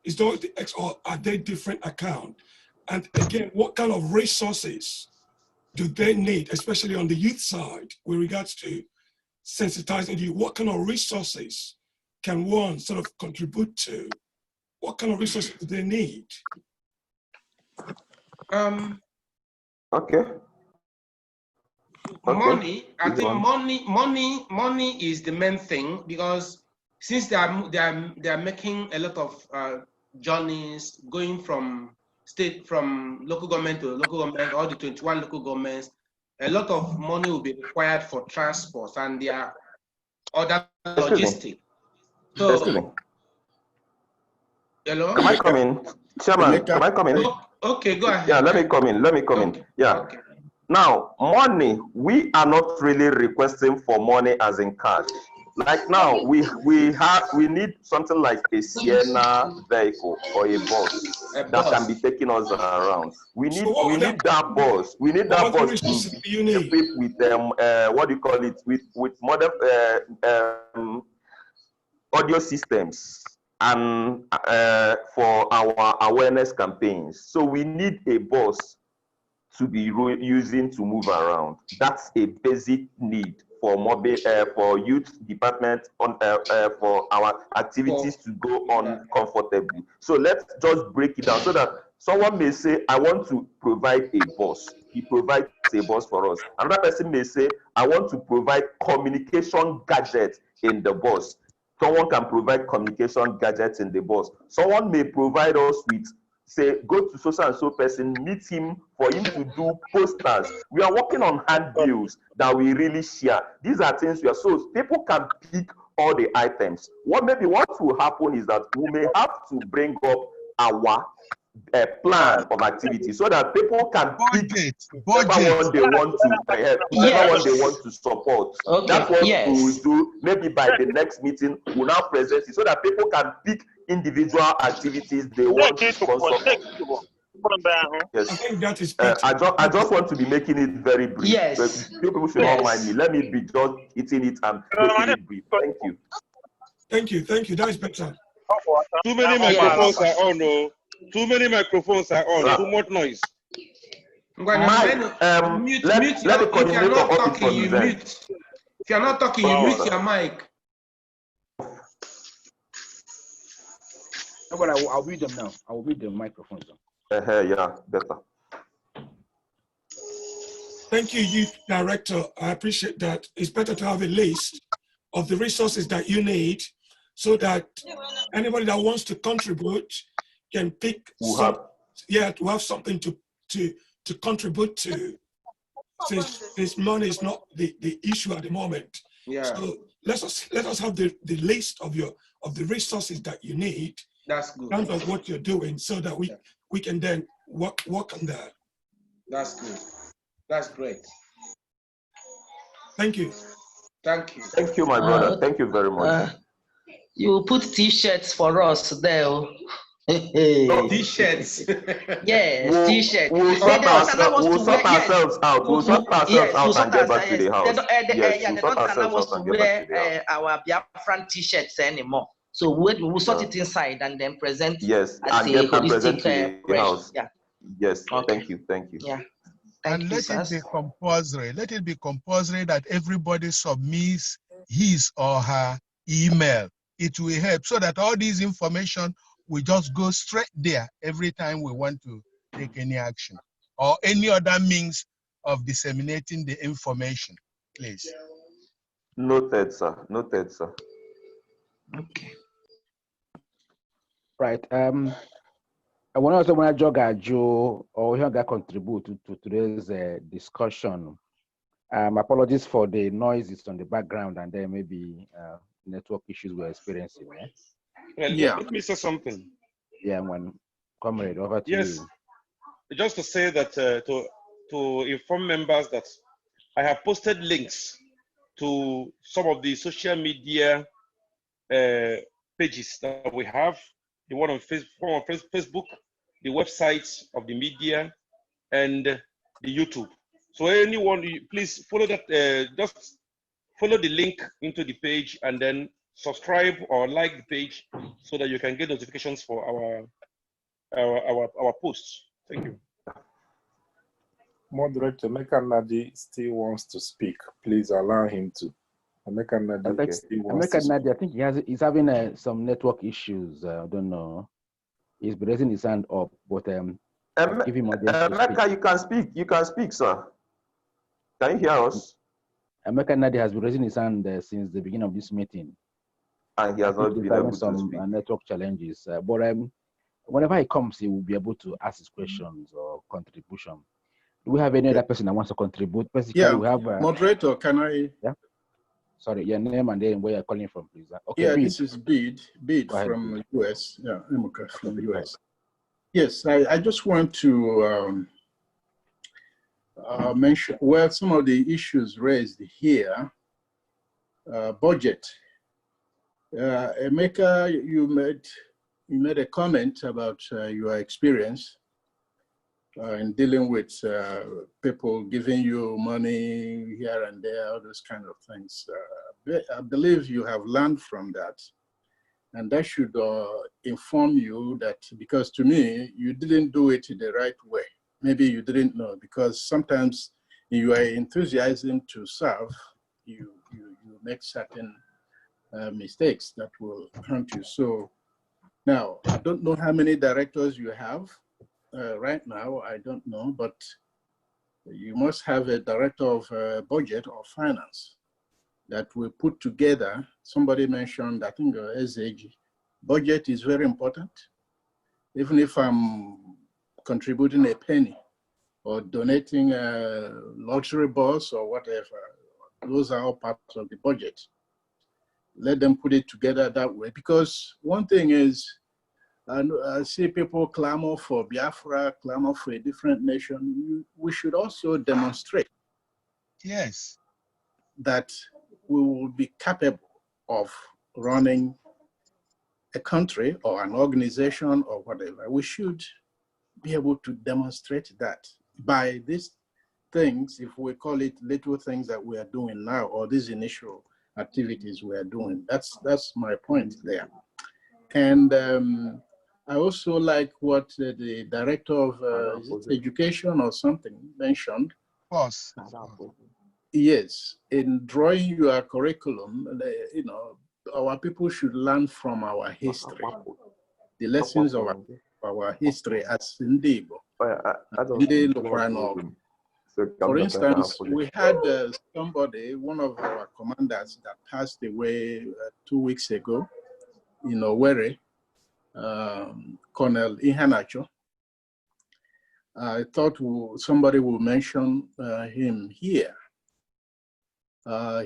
S10: Is all or are they different account? And again, what kind of resources do they need, especially on the youth side, with regards to sensitizing you? What kind of resources can one sort of contribute to? What kind of resources do they need?
S9: Okay.
S2: Money, I think money is the main thing, because since they are making a lot of journeys going from local government to local government, all the 21 local governments, a lot of money will be required for transport and their other logistics. So, hello?
S9: Can I come in? Chairman, can I come in?
S2: Okay, go ahead.
S9: Yeah, let me come in. Yeah.
S2: Okay.
S9: Now, money, we are not really requesting for money as in cash. Like now, we need something like a Sienna vehicle or a bus that can be taking us around. We need that bus. We need that bus to be equipped with what do you call it? With modern audio systems and for our awareness campaigns. So we need a bus to be using to move around. That's a basic need for for youth department for our activities to go on comfortably. So let's just break it down so that someone may say, I want to provide a bus. He provides a bus for us. Another person may say, I want to provide communication gadgets in the bus. Someone can provide communication gadgets in the bus. Someone may provide us with, say, go to so and so person, meet him for him to do posters. We are working on handbills that we really share. These are things we are, so people can pick all the items. What will happen is that we may have to bring up our plan of activity so that people can pick whichever one they want to help, whichever one they want to support. Okay. That's what we will do. Maybe by the next meeting, we'll now present it so that people can pick individual activities they want to sponsor. Yes.
S10: I think that is
S9: I just want to be making it very brief. Yes. People should not mind me. Let me be just eating it and making it brief. Thank you.
S10: Thank you. That is better.
S4: Too many microphones are on. No. Too many microphones are on. Too much noise.
S2: Mute. If you're not talking, you mute. If you're not talking, you mute your mic.
S1: But I'll read them now. I'll read the microphones.
S9: Yeah, better.
S10: Thank you, Youth Director. I appreciate that. It's better to have a list of the resources that you need so that anybody that wants to contribute can pick to have something to contribute to, since money is not the issue at the moment.
S2: Yeah.
S10: So let us have the list of the resources that you need.
S2: That's good.
S10: Kind of what you're doing, so that we can then work on that.
S2: That's good. That's great.
S10: Thank you.
S2: Thank you.
S9: Thank you, my brother. Thank you very much.
S12: You put T-shirts for us there.
S2: T-shirts.
S8: Yes, T-shirt.
S9: We'll sort ourselves out. We'll sort ourselves out and get back to the house.
S8: They don't allow us to wear our Biafran T-shirts anymore. So we'll sort it inside and then present.
S9: Yes,
S8: as
S9: and
S8: a
S9: present
S8: holistic
S9: to the house.
S8: Yeah.
S9: Yes.
S8: Okay.
S9: Thank you.
S8: Yeah.
S7: And let it be compulsory. Let it be compulsory that everybody submits his or her email. It will help so that all this information will just go straight there every time we want to take any action or any other means of disseminating the information, please.
S9: Noted, sir. Noted, sir.
S8: Okay.
S1: Right. I want to jog Joe or Yoga contribute to today's discussion. Apologies for the noises on the background and then maybe network issues we're experiencing.
S4: Well, let me say something.
S1: Yeah, comrade, over to you.
S4: Just to say that to inform members that I have posted links to some of the social media pages that we have. The one on Facebook, the websites of the media, and the YouTube. So anyone, please follow that. Just follow the link into the page and then subscribe or like the page so that you can get notifications for our posts. Thank you.
S13: Moderator Emeka Nadi still wants to speak. Please allow him to. Emeka Nadi still wants to speak.
S1: I think he's having some network issues. I don't know. He's raising his hand up, but give him
S9: Emeka, you can speak. You can speak, sir. Can you hear us?
S1: Emeka Nadi has been raising his hand since the beginning of this meeting.
S9: And he has not been able to
S1: some
S9: speak.
S1: Network challenges. But whenever he comes, he will be able to ask his questions or contribution. Do we have any other person that wants to contribute? Basically, we have
S5: moderator. Can I?
S1: Yeah. Sorry, your name and then where you're calling from, please. Okay.
S5: Yeah,
S1: Bid.
S5: this is Bid from US. Yeah, Emeka from US. Yes, I just want to mention some of the issues raised here. Budget. Emeka, you made a comment about your experience in dealing with people giving you money here and there, all those kind of things. I believe you have learned from that. And that should inform you that, because to me, you didn't do it the right way. Maybe you didn't know, because sometimes in your enthusiasm to serve, you make certain mistakes that will haunt you. So now, I don't know how many directors you have. Right now, I don't know, but you must have a director of budget or finance that will put together. Somebody mentioned, I think, SAG. Budget is very important. Even if I'm contributing a penny or donating a luxury bus or whatever, those are all parts of the budget. Let them put it together that way. Because one thing is, I see people clamor for Biafra, clamor for a different nation. We should also demonstrate that we will be capable of running a country or an organization or whatever. We should be able to demonstrate that by these things, if we call it little things that we are doing now, or these initial activities we are doing. That's my point there. And I also like what the director of education or something mentioned.
S7: Yes.
S5: Yes, in drawing your curriculum, our people should learn from our history, the lessons of our history as Indigo. For instance, we had somebody, one of our commanders that passed away 2 weeks ago in Owerri, Colonel Ihanacho. I thought somebody will mention him here.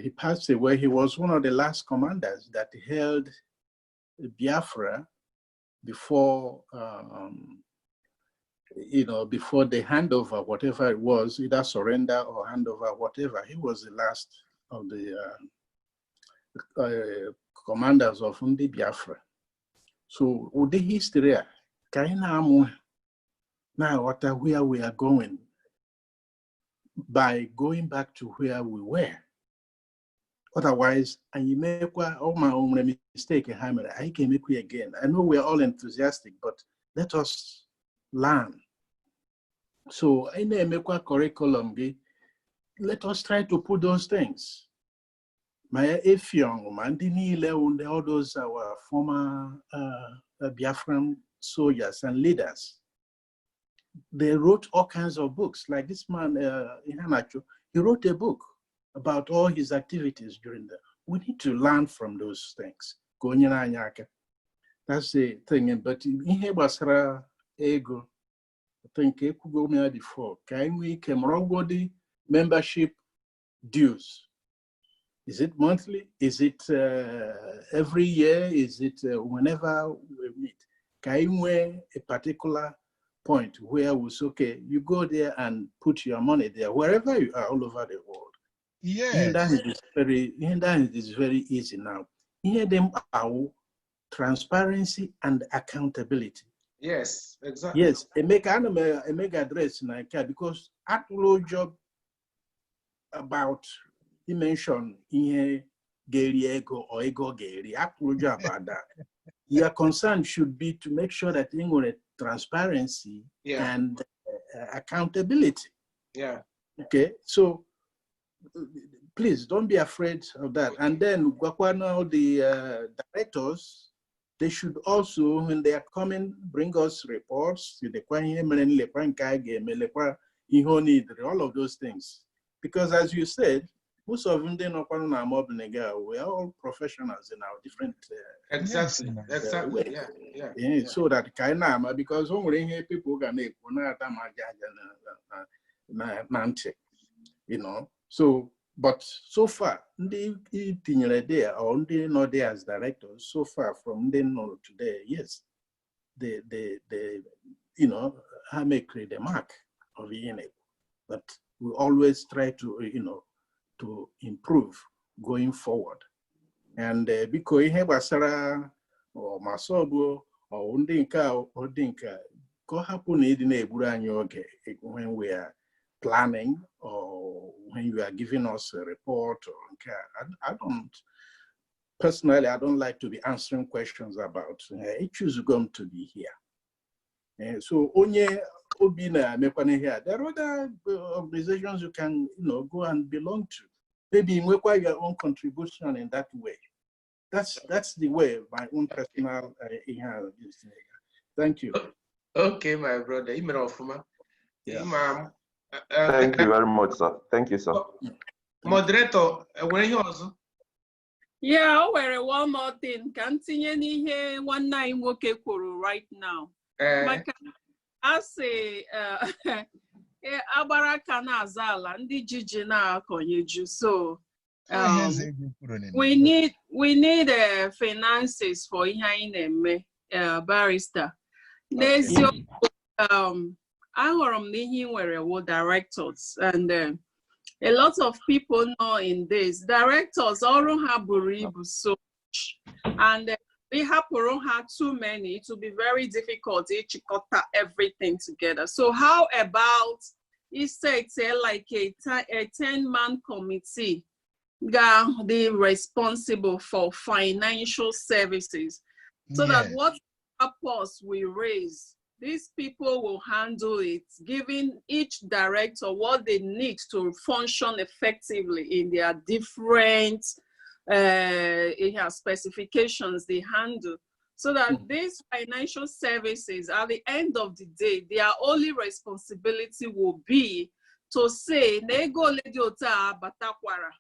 S5: He passed away. He was one of the last commanders that held Biafra before, before the handover, whatever it was, either surrender or handover, whatever. He was the last of the commanders of Biafra. So with the history, now what where we are going by going back to where we were. Otherwise, and you make all my own mistake, I can make it again. I know we're all enthusiastic, but let us learn. So in the curriculum, let us try to put those things. My young man, all those our former Biafran soldiers and leaders, they wrote all kinds of books. Like this man, Ihanacho, he wrote a book about all his activities during the. We need to learn from those things. That's the thing. But in Basra ego, I think I could go before. Can we come membership dues? Is it monthly? Is it every year? Is it whenever we meet? Can we a particular point where we say, okay, you go there and put your money there, wherever you are, all over the world.
S7: Yes.
S5: That is very easy now. Here them are transparency and accountability.
S2: Yes, exactly.
S5: Yes, a make address in IKEA because at low job about he mentioned here Gary Ego or Ego Gary, at low job about that. Your concern should be to make sure that you know transparency and accountability.
S2: Yeah.
S5: Okay, so please don't be afraid of that. And then the directors, they should also, when they are coming, bring us reports, all of those things. Because as you said, most of them, we are all professionals in our different
S2: exactly.
S5: ways.
S2: Yeah.
S5: So that because when people can you know. So, but so far, they or not there as directors. So far from then on today, yes, they you know, have make the mark of ENA. But we always try to to improve going forward. And because you have Sarah or Masobo or Undinka, go happen when we are planning or when you are giving us a report or I don't personally, I don't like to be answering questions about issues going to be here. And so onye obina mekwane here, there are other organizations you can go and belong to. Maybe you make your own contribution in that way. That's the way my own personal Thank you.
S2: Okay, my brother.
S5: Yeah.
S9: Thank you very much, sir. Thank you, sir.
S2: Moderator, where you also?
S6: Yeah, one more thing. Continue here one night right now. I say Abaraka na azala ndi jiji na akonyeju. So we need finances for ihe barrister. There's your ahụrụ m n'ihe nwere directors and a lot of people know in this directors ọrụ ha buru ibu so much and we hapụrụ ha too many. It will be very difficult to chikota everything together. So how about it's like a 10-man committee that be responsible for financial services so that what purpose we raise, these people will handle it, giving each director what they need to function effectively in their different specifications they handle. So that these financial services, at the end of the day, their only responsibility will be to say, nego lediota batakwara.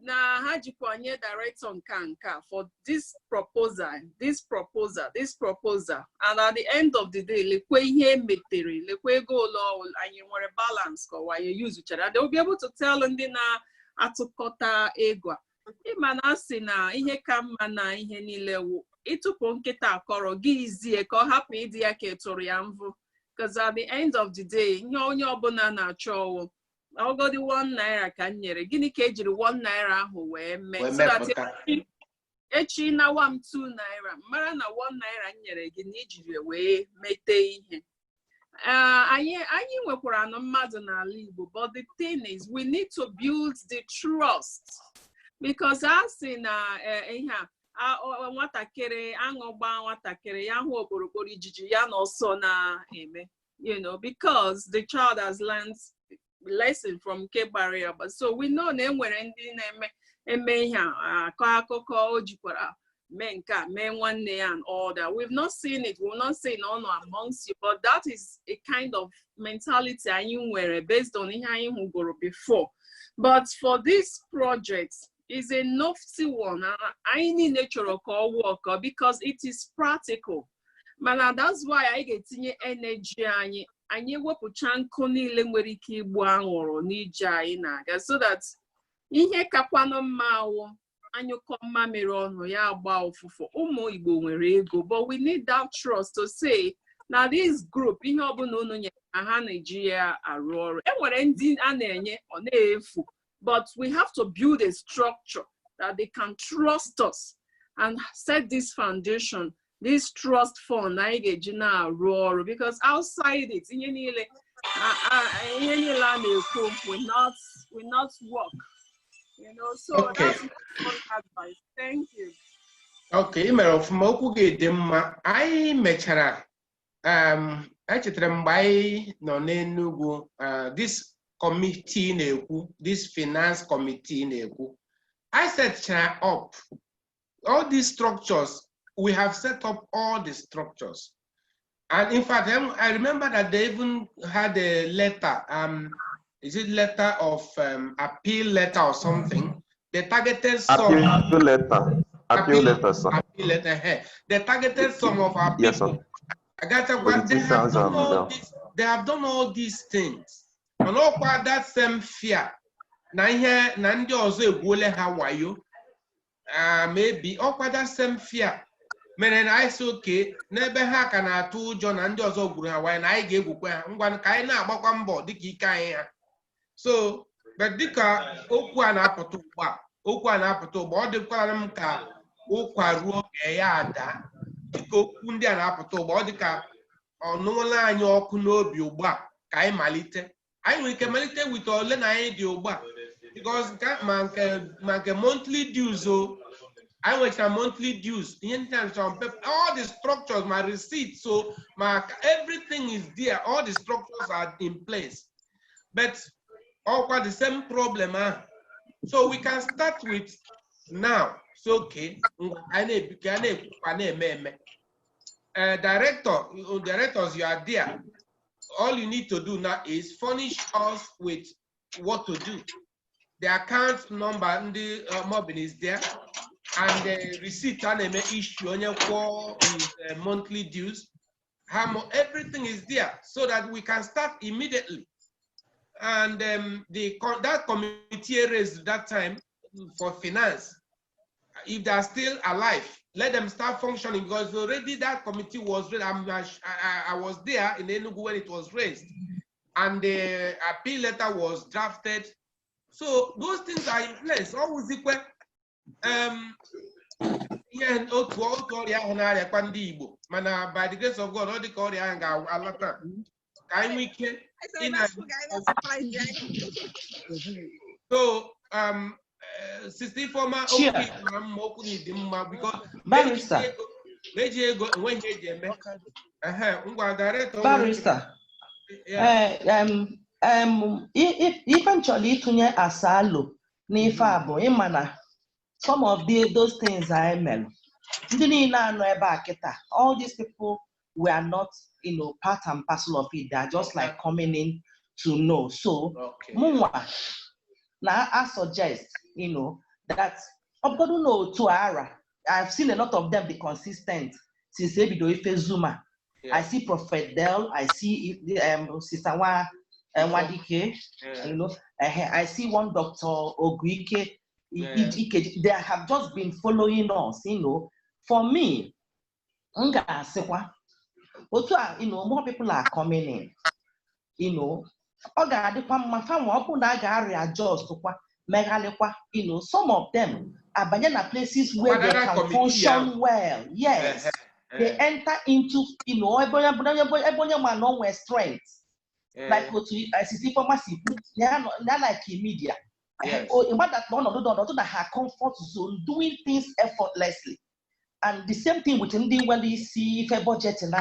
S6: Na hajikwanye director nkanka for this proposal. And at the end of the day, lekwe ihe metere, lekwe go law, and you want a balance, or why you use each other. They will be able to tell them na atukota egwa. Imanasi na ihe kama na ihe niile itupu nkita akọrọ gị izie ka ọ hapụ ịdị ya ka etụrụ ya mvụ. Because at the end of the day, ihe onye ọbụla na-achọ ọwụ ọgọdị 1 naira ka m nyere, gịnị ka ejiri 1 naira ahụ wee mee? echi na wa m 2 naira mara na 1 naira nyere gị na ijiri wee mete ihe. Anyị nwekwara anụ mmadụ n'ala Igbo, but the thing is we need to build the trust, because a sị na ihe a nwatakịrị aṅụgba nwatakịrị ya hụ okporokporo ijiji ya na ọsọ na-eme, you know, because the child has learned lesson from nke barrier. But so we know na enwere ndị na-eme ihe akọ akụkọ o jikwara mee nke a mee nwanne ya and all that. We've not seen it. We'll not say no amongst you, but that is a kind of mentality anyị nwere based on ihe anyị hụgoro before. But for this project, is a nofty one. I need nature or work because it is practical. Mana that's why I get energy anyị wepụcha nkụ niile nwere ike igbu anwụrụ n'ije anyị na-aga, so that ihe kakwanụ mma awụ anyụkọ mma mere ọnụ ya agba ụfụfụ. Ụmụ Igbo nwere ego, but we need that trust to say na this group ihe ọbụla unu nye ha na-eji ya arụ ọrụ. Enwere ndị a na-enye ọ na-efu, but we have to build a structure that they can trust us and set this foundation, this trust fund I get you now roar, because outside it will not work. You know, so
S2: okay.
S6: That's my advice. Thank you.
S2: Okay, mere ọfụma okwu gị dị mma. Anyị mechara echetara mgbe anyị nọ n'Enugu this committee na-ekwu, this finance committee na-ekwu. I set up all these structures. We have set up all the structures. And in fact, I remember that they even had a letter, is it letter of appeal letter or something? They targeted some
S9: appeal letter, sir.
S2: Appeal letter here. They targeted some of our people.
S9: Yes, sir.
S2: They have done all these things. And all part that same fear. Na ndị ọzọ egwuole ha wayo. Maybe all part that same fear. Mere na anyị si oke n'ebe ha ka na-atụ ụjọ na ndị ọzọ gwuru ha wayo na anyị ga-egwukwa ha ngwa ka anyị na-agbakwa mbọ dịka ike anyị ha. So, but dịka okwu a na-apụta ugbu a, ọ dịkwara m ka ụkwa ruo oge ya ada. Dịka okwu ndị a na-apụta ugbu a, ọ dịka ọnụụla anyị ọkụ n'obi ugbu a ka anyị malite. Anyị nwere ike malite with ole na anyị dị ugbu a, because ma nke monthly dues I went to monthly dues, all the structures, my receipts, so everything is there, all the structures are in place. But all quite the same problem. So we can start with now. So okay, directors, you are there. All you need to do now is furnish us with what to do. The account number, the MOBIN is there. And the receipt and issue on your monthly dues, everything is there so that we can start immediately. And that committee raised that time for finance, if they are still alive, let them start functioning, because already that committee was raised. I was there in Enugu when it was raised, and the appeal letter was drafted. So those things are in place. Always equal. Yeah, by the grace of God, all the Korean so sister former
S8: Barrister. Eventually tunye asalo n'ife abo imana some of those things I mel. All these people were not, part and parcel of it. They are just like coming in to know. So, now I suggest, that I've seen a lot of them be consistent since Zuma. Yeah. I see Prophet Del, I see Sister Wadike, I see one Dr. Oguike. Yeah. They have just been following us, For me, more people are coming in, some of them abanyana places where they can function well. Yes. They enter into, you know, everyone man know where strength. Like what as is pharmacy, not like in media. Or in that not her comfort zone, doing things effortlessly. And the same thing with India when they see if a budget and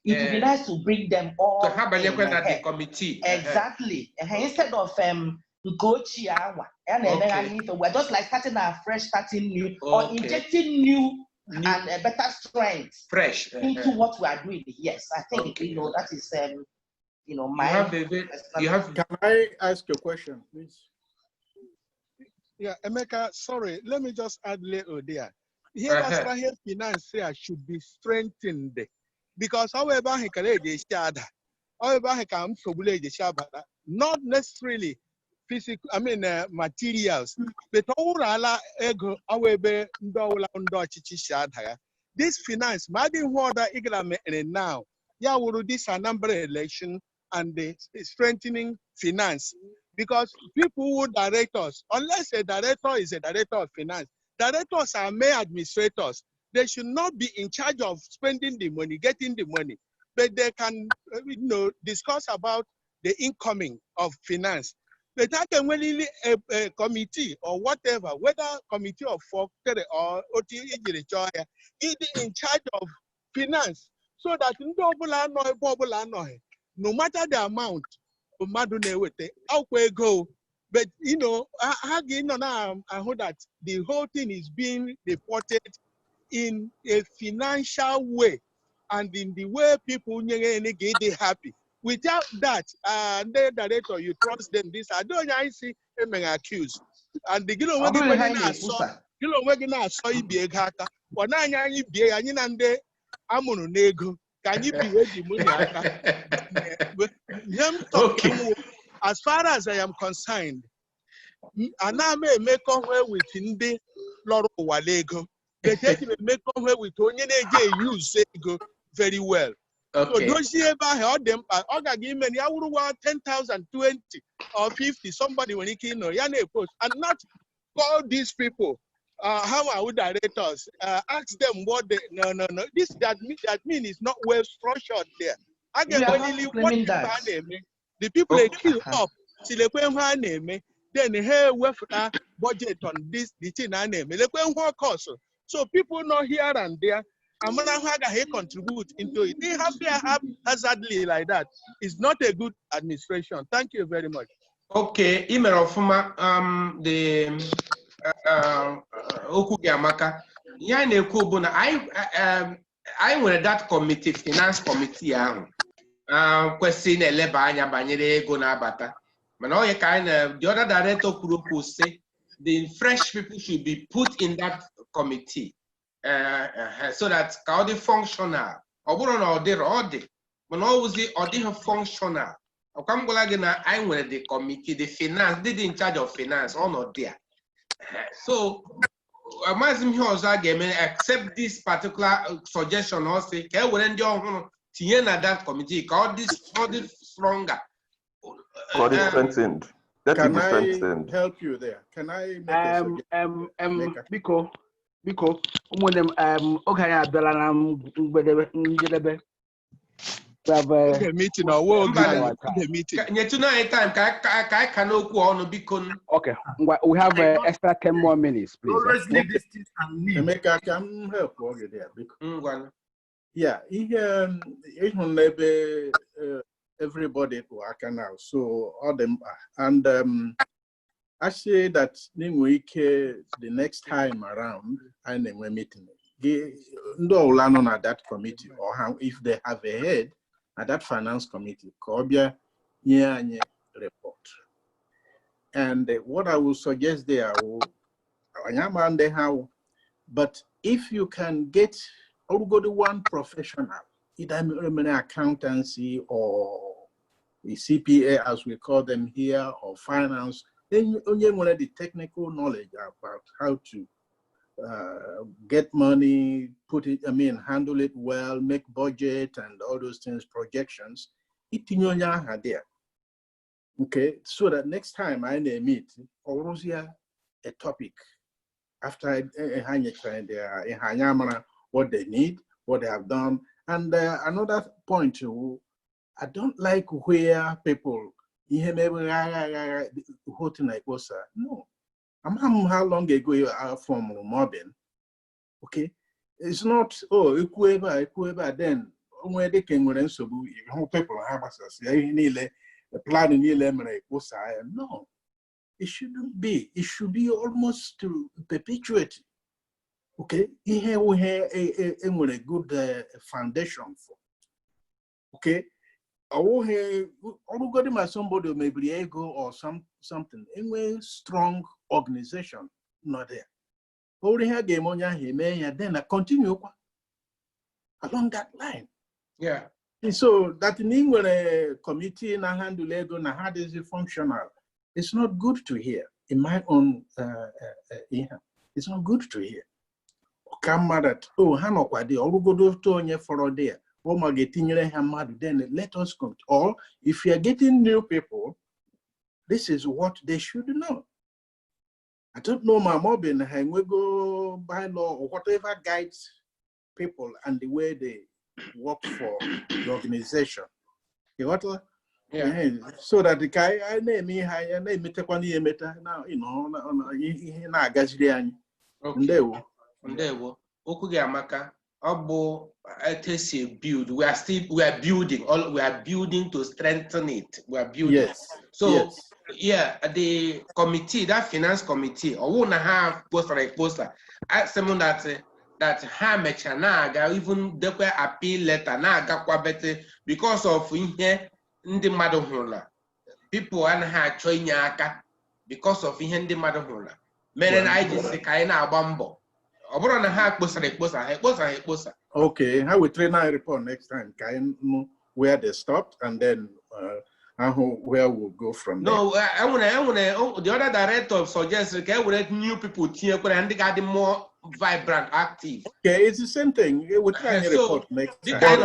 S8: it would be nice to bring them all
S2: to have the committee.
S8: Exactly. Instead of go chiawa and we're just like starting our fresh, starting new, or injecting new and a better strength into what we are doing. Yes, I think you know that is you know my.
S5: Can I ask a question, please?
S7: Yeah, Emeka, sorry, let me just add little there. Here, Australian finance should be strengthened because however he can however he can not necessarily physical, I mean materials, but this finance, Madin Water now, yeah, will do this Anambra election and the strengthening finance. Because people who direct us, unless a director is a director of finance, directors are mere administrators. They should not be in charge of spending the money, getting the money, but they can, you know, discuss about the incoming of finance. But that can really a committee or whatever, whether committee of folk or OT is in charge of finance, so that no matter the amount. Go, but you know, I heard that the whole thing is being reported in a financial way and in the way people get happy. Without that, the director, you trust them. This I don't see him accused. And the can you be ready money? As far as I am concerned, I now make away with Indi Lord Walego. They make away with Onye use go very well. So don't see ever heard them. I give many. I would want 10,000, 20 or 50. Somebody when he can know post and not call these people. How I would direct us? Ask them what they no. This that mean is not well structured there. I get what the people they queue up till they name then hey budget on this the thing I name cost. So people know here and there. I'm gonna contribute into it. They have haphazardly like that. It's not a good administration. Thank you very much.
S2: Okay, email of the Okugiamaka. Ya na-ekwu bụ na anyị nwere that committee, finance committee ahụ kwesịrị na-eleba anya banyere ego na-abata. Mana onye ka anyị the other director kwuru okwu sị the fresh people should be put in that committee so that ka ọ dị functional. Ọ bụrụ na ọ dịrị ọ dị mana ọ wụzi ọ dịghị functional. Ọkwa m gwara gị na anyị nwere the committee, the finance, did in charge of finance, ọ nọ there. So, accept this particular suggestion or say, when you're that committee, all this stronger.
S9: Strengthened.
S5: Can I help you there? Can I make a suggestion?
S1: Because
S7: the meeting or the meeting.
S1: Okay, we have extra 10 more minutes, please.
S5: Emeka, can help you there. Yeah, everybody work now, so all them and I say that the next time around, I name a meeting. No at that committee, or how if they have a head at that finance committee, Kobia report. And what I will suggest there, but if you can get go to one professional, either accountancy or the CPA as we call them here, or finance, then you want the technical knowledge about how to get money, put it, handle it well, make budget and all those things, projections. There. Okay, so that next time I meet, or a topic after what they need, what they have done. And another point too, I don't like where people no. I'm how long ago you are from MOBIN. Okay. It's not equeva then where they can when so people have us no. It shouldn't be. It should be almost to perpetuate. Okay, here we have a good foundation for. Okay, or somebody maybe ego or something. Anyway, strong organization not there. Only have game on your then I continue along that line.
S2: Yeah.
S5: And so that in England a committee na handle ego na how is it functional? It's not good to hear. In my own it's not good to hear. Come mad at Hano Kwadi, or go to Tonya for a day, or my getting then let us come. Or if you are getting new people, this is what they should know. I don't know my MOBIN, and we go by law or whatever guides people and the way they work for the organization. You what? Yeah. So that the guy I name me high and name it now, you know, na gazrian.
S2: Ndewo. Okuge amaka. Obo etesi build. We are building. We are building to strengthen it. We are building.
S5: Yes.
S2: So
S5: yes.
S2: Yeah, the committee, that finance committee, or won't have poster. Ask someone that Hamecha naga even dekwe appeal letter naga kwa bete because of here ndi madahula. People and ha choinyaka because of ihe ndi madahula. Menen I just say kaina abambo. Oboro na ha poster.
S5: Okay, how we train our report next time? Can know where they stopped and then where we'll go from there.
S2: No, I want the other director suggests okay, we let new people here and they got more vibrant, active.
S5: Okay, it's the same thing. We try and report next time.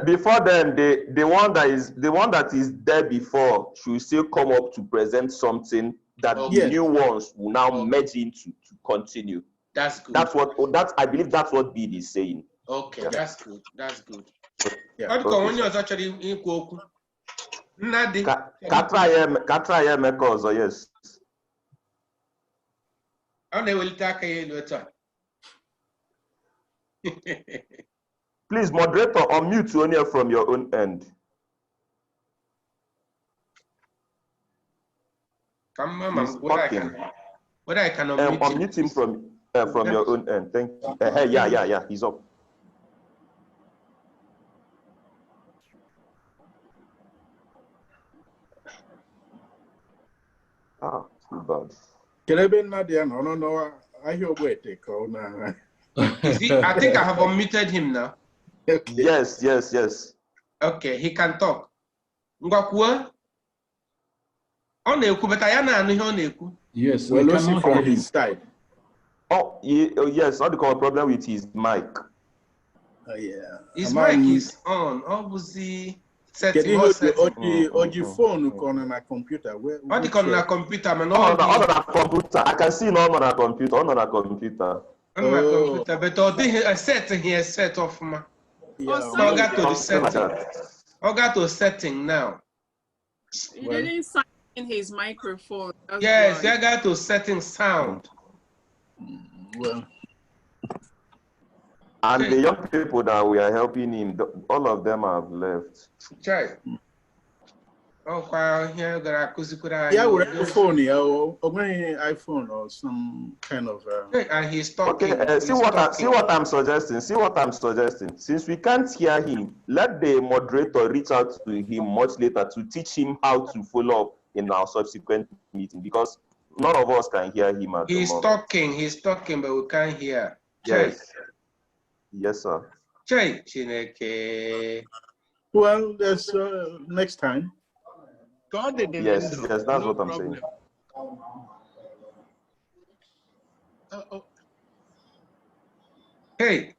S9: Before then, the one that is there before should still come up to present something that the new ones will now merge into to continue.
S2: That's good.
S9: I believe that's what Bid is saying.
S2: Okay, that's good. That's good.
S9: Yeah.
S2: When you actually equal.
S9: Katra Mekozo, yes.
S2: And they will take a later.
S9: Please, moderator, unmute only from your own end.
S2: Come on, what I can
S9: unmute him from your own end. Thank you. Yeah, he's up. Ah, too bad.
S5: Can I be Nadia? No. I hear where they call now.
S2: I think I have unmuted him now.
S5: Okay.
S9: Yes.
S2: Okay, he can talk. Ngwakwa?
S5: Yes, well, let's see from his side.
S9: Oh, yes, not the problem with his mic.
S5: Yeah.
S2: His mic is on. Obviously. Setting
S5: phone on my computer.
S2: What on a computer, man?
S9: On a computer. I can see no on a computer. On my computer,
S2: but I set here set off ma. I got to the setting. I got to setting now.
S6: He didn't sign in his microphone.
S2: Yes, I got to setting sound.
S5: Well.
S9: And the young people that we are helping him, all of them have left.
S2: Chai. Oh, wow, here
S5: yeah, we're on the phone, iPhone or some kind of.
S2: And he's talking.
S9: Okay, see what I'm suggesting. Since we can't hear him, let the moderator reach out to him much later to teach him how to follow up in our subsequent meeting because none of us can hear him at the moment.
S2: He's talking, but we can't hear.
S9: Yes. Yes, sir.
S5: Well, that's next time.
S9: Yes, that's what I'm saying.
S2: Hey.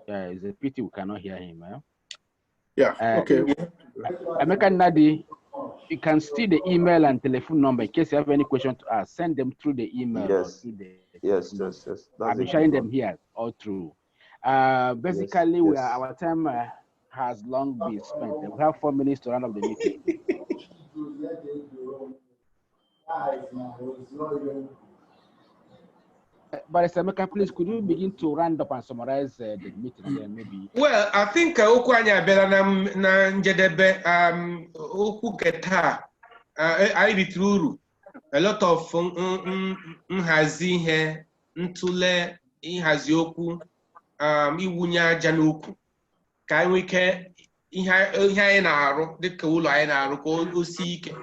S1: Yeah, it's a pity we cannot hear him.
S5: Yeah, okay.
S1: Emeka Nadi, You can see the email and telephone number in case you have any question to ask. Send them through the email or through the
S9: yes.
S1: I'll be sharing them here all through. Basically, our time has long been spent. We have 4 minutes to run up the meeting. But Semeka, please, could you begin to round up and summarize the meeting again, maybe?
S2: Well, I think okwu anyị abịala na njedebe okwu keta anyị bitiri uru a lot of nhazi ihe ntụle ịhazi okwu iwunye aja n'okwu ka anyị nwee ike ihe anyị na-arụ dịka ụlọ anyị na-arụ ka o sie ike.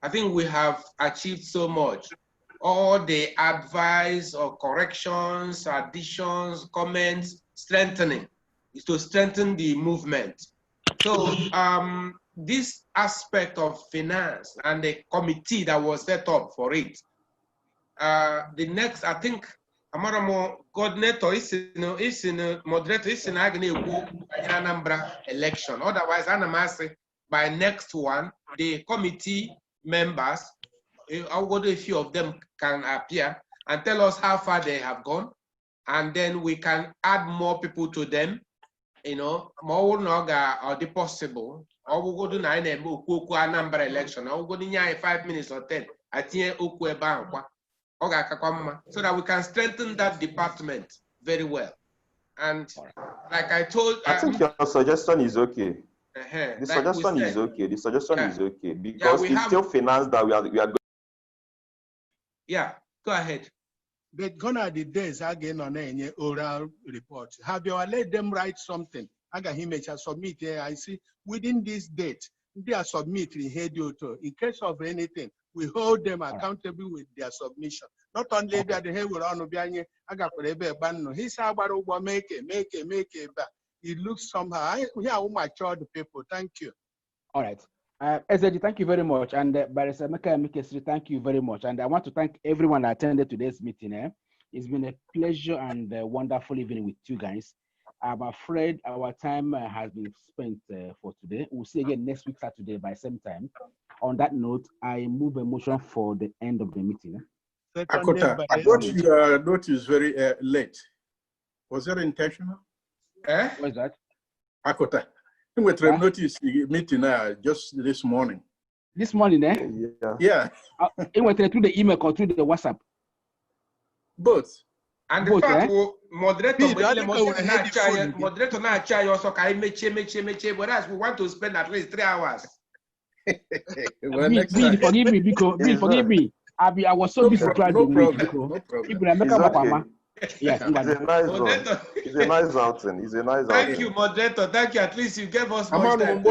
S2: I think we have achieved so much. All the advice or corrections, additions, comments, strengthening is to strengthen the movement. So this aspect of finance and the committee that was set up for it, the next, I think, Amaramo coordinator is in a moderator is in Anambra election. Otherwise, Anamase, by next one, the committee members, a few of them can appear and tell us how far they have gone, and then we can add more people to them, more or the possible. Or we go to Anambra election, or we go to 5 minutes or 10. So that we can strengthen that department very well. And like I told,
S9: I think your suggestion is okay. The suggestion is okay. The suggestion is okay because it's still finance that we are going.
S2: Yeah, go ahead.
S7: But gone are the days again on any oral report. Have you let them write something? I got him submit here. I see within this date, they are submitting here in case of anything. We hold them accountable with their submission. Not only that they will on I got ban. He's about make it. It looks somehow. We are mature people. Thank you.
S1: All right. SAG, thank you very much. And Barrister Mikesri, thank you very much. And I want to thank everyone that attended today's meeting. It's been a pleasure and a wonderful evening with you guys. I'm afraid our time has been spent for today. We'll see again next week, Saturday, by same time. On that note, I move a motion for the end of the meeting.
S5: Akota, I thought your note is very late. Was that intentional?
S1: What is that?
S5: Akota. We notice meeting just this morning.
S1: This morning, eh?
S5: Yeah.
S1: It went through the email or through the WhatsApp.
S5: Both.
S2: And the fact moderator na charge also can meche, whereas we want to spend at least 3 hours.
S1: Bill, forgive me, because Bill, forgive me. I was so busy throughout the week.
S9: No problem.
S1: Yes,
S9: it's a nice outing. It's a nice outing.
S2: Thank you, moderator. Thank you. At least you gave us more time.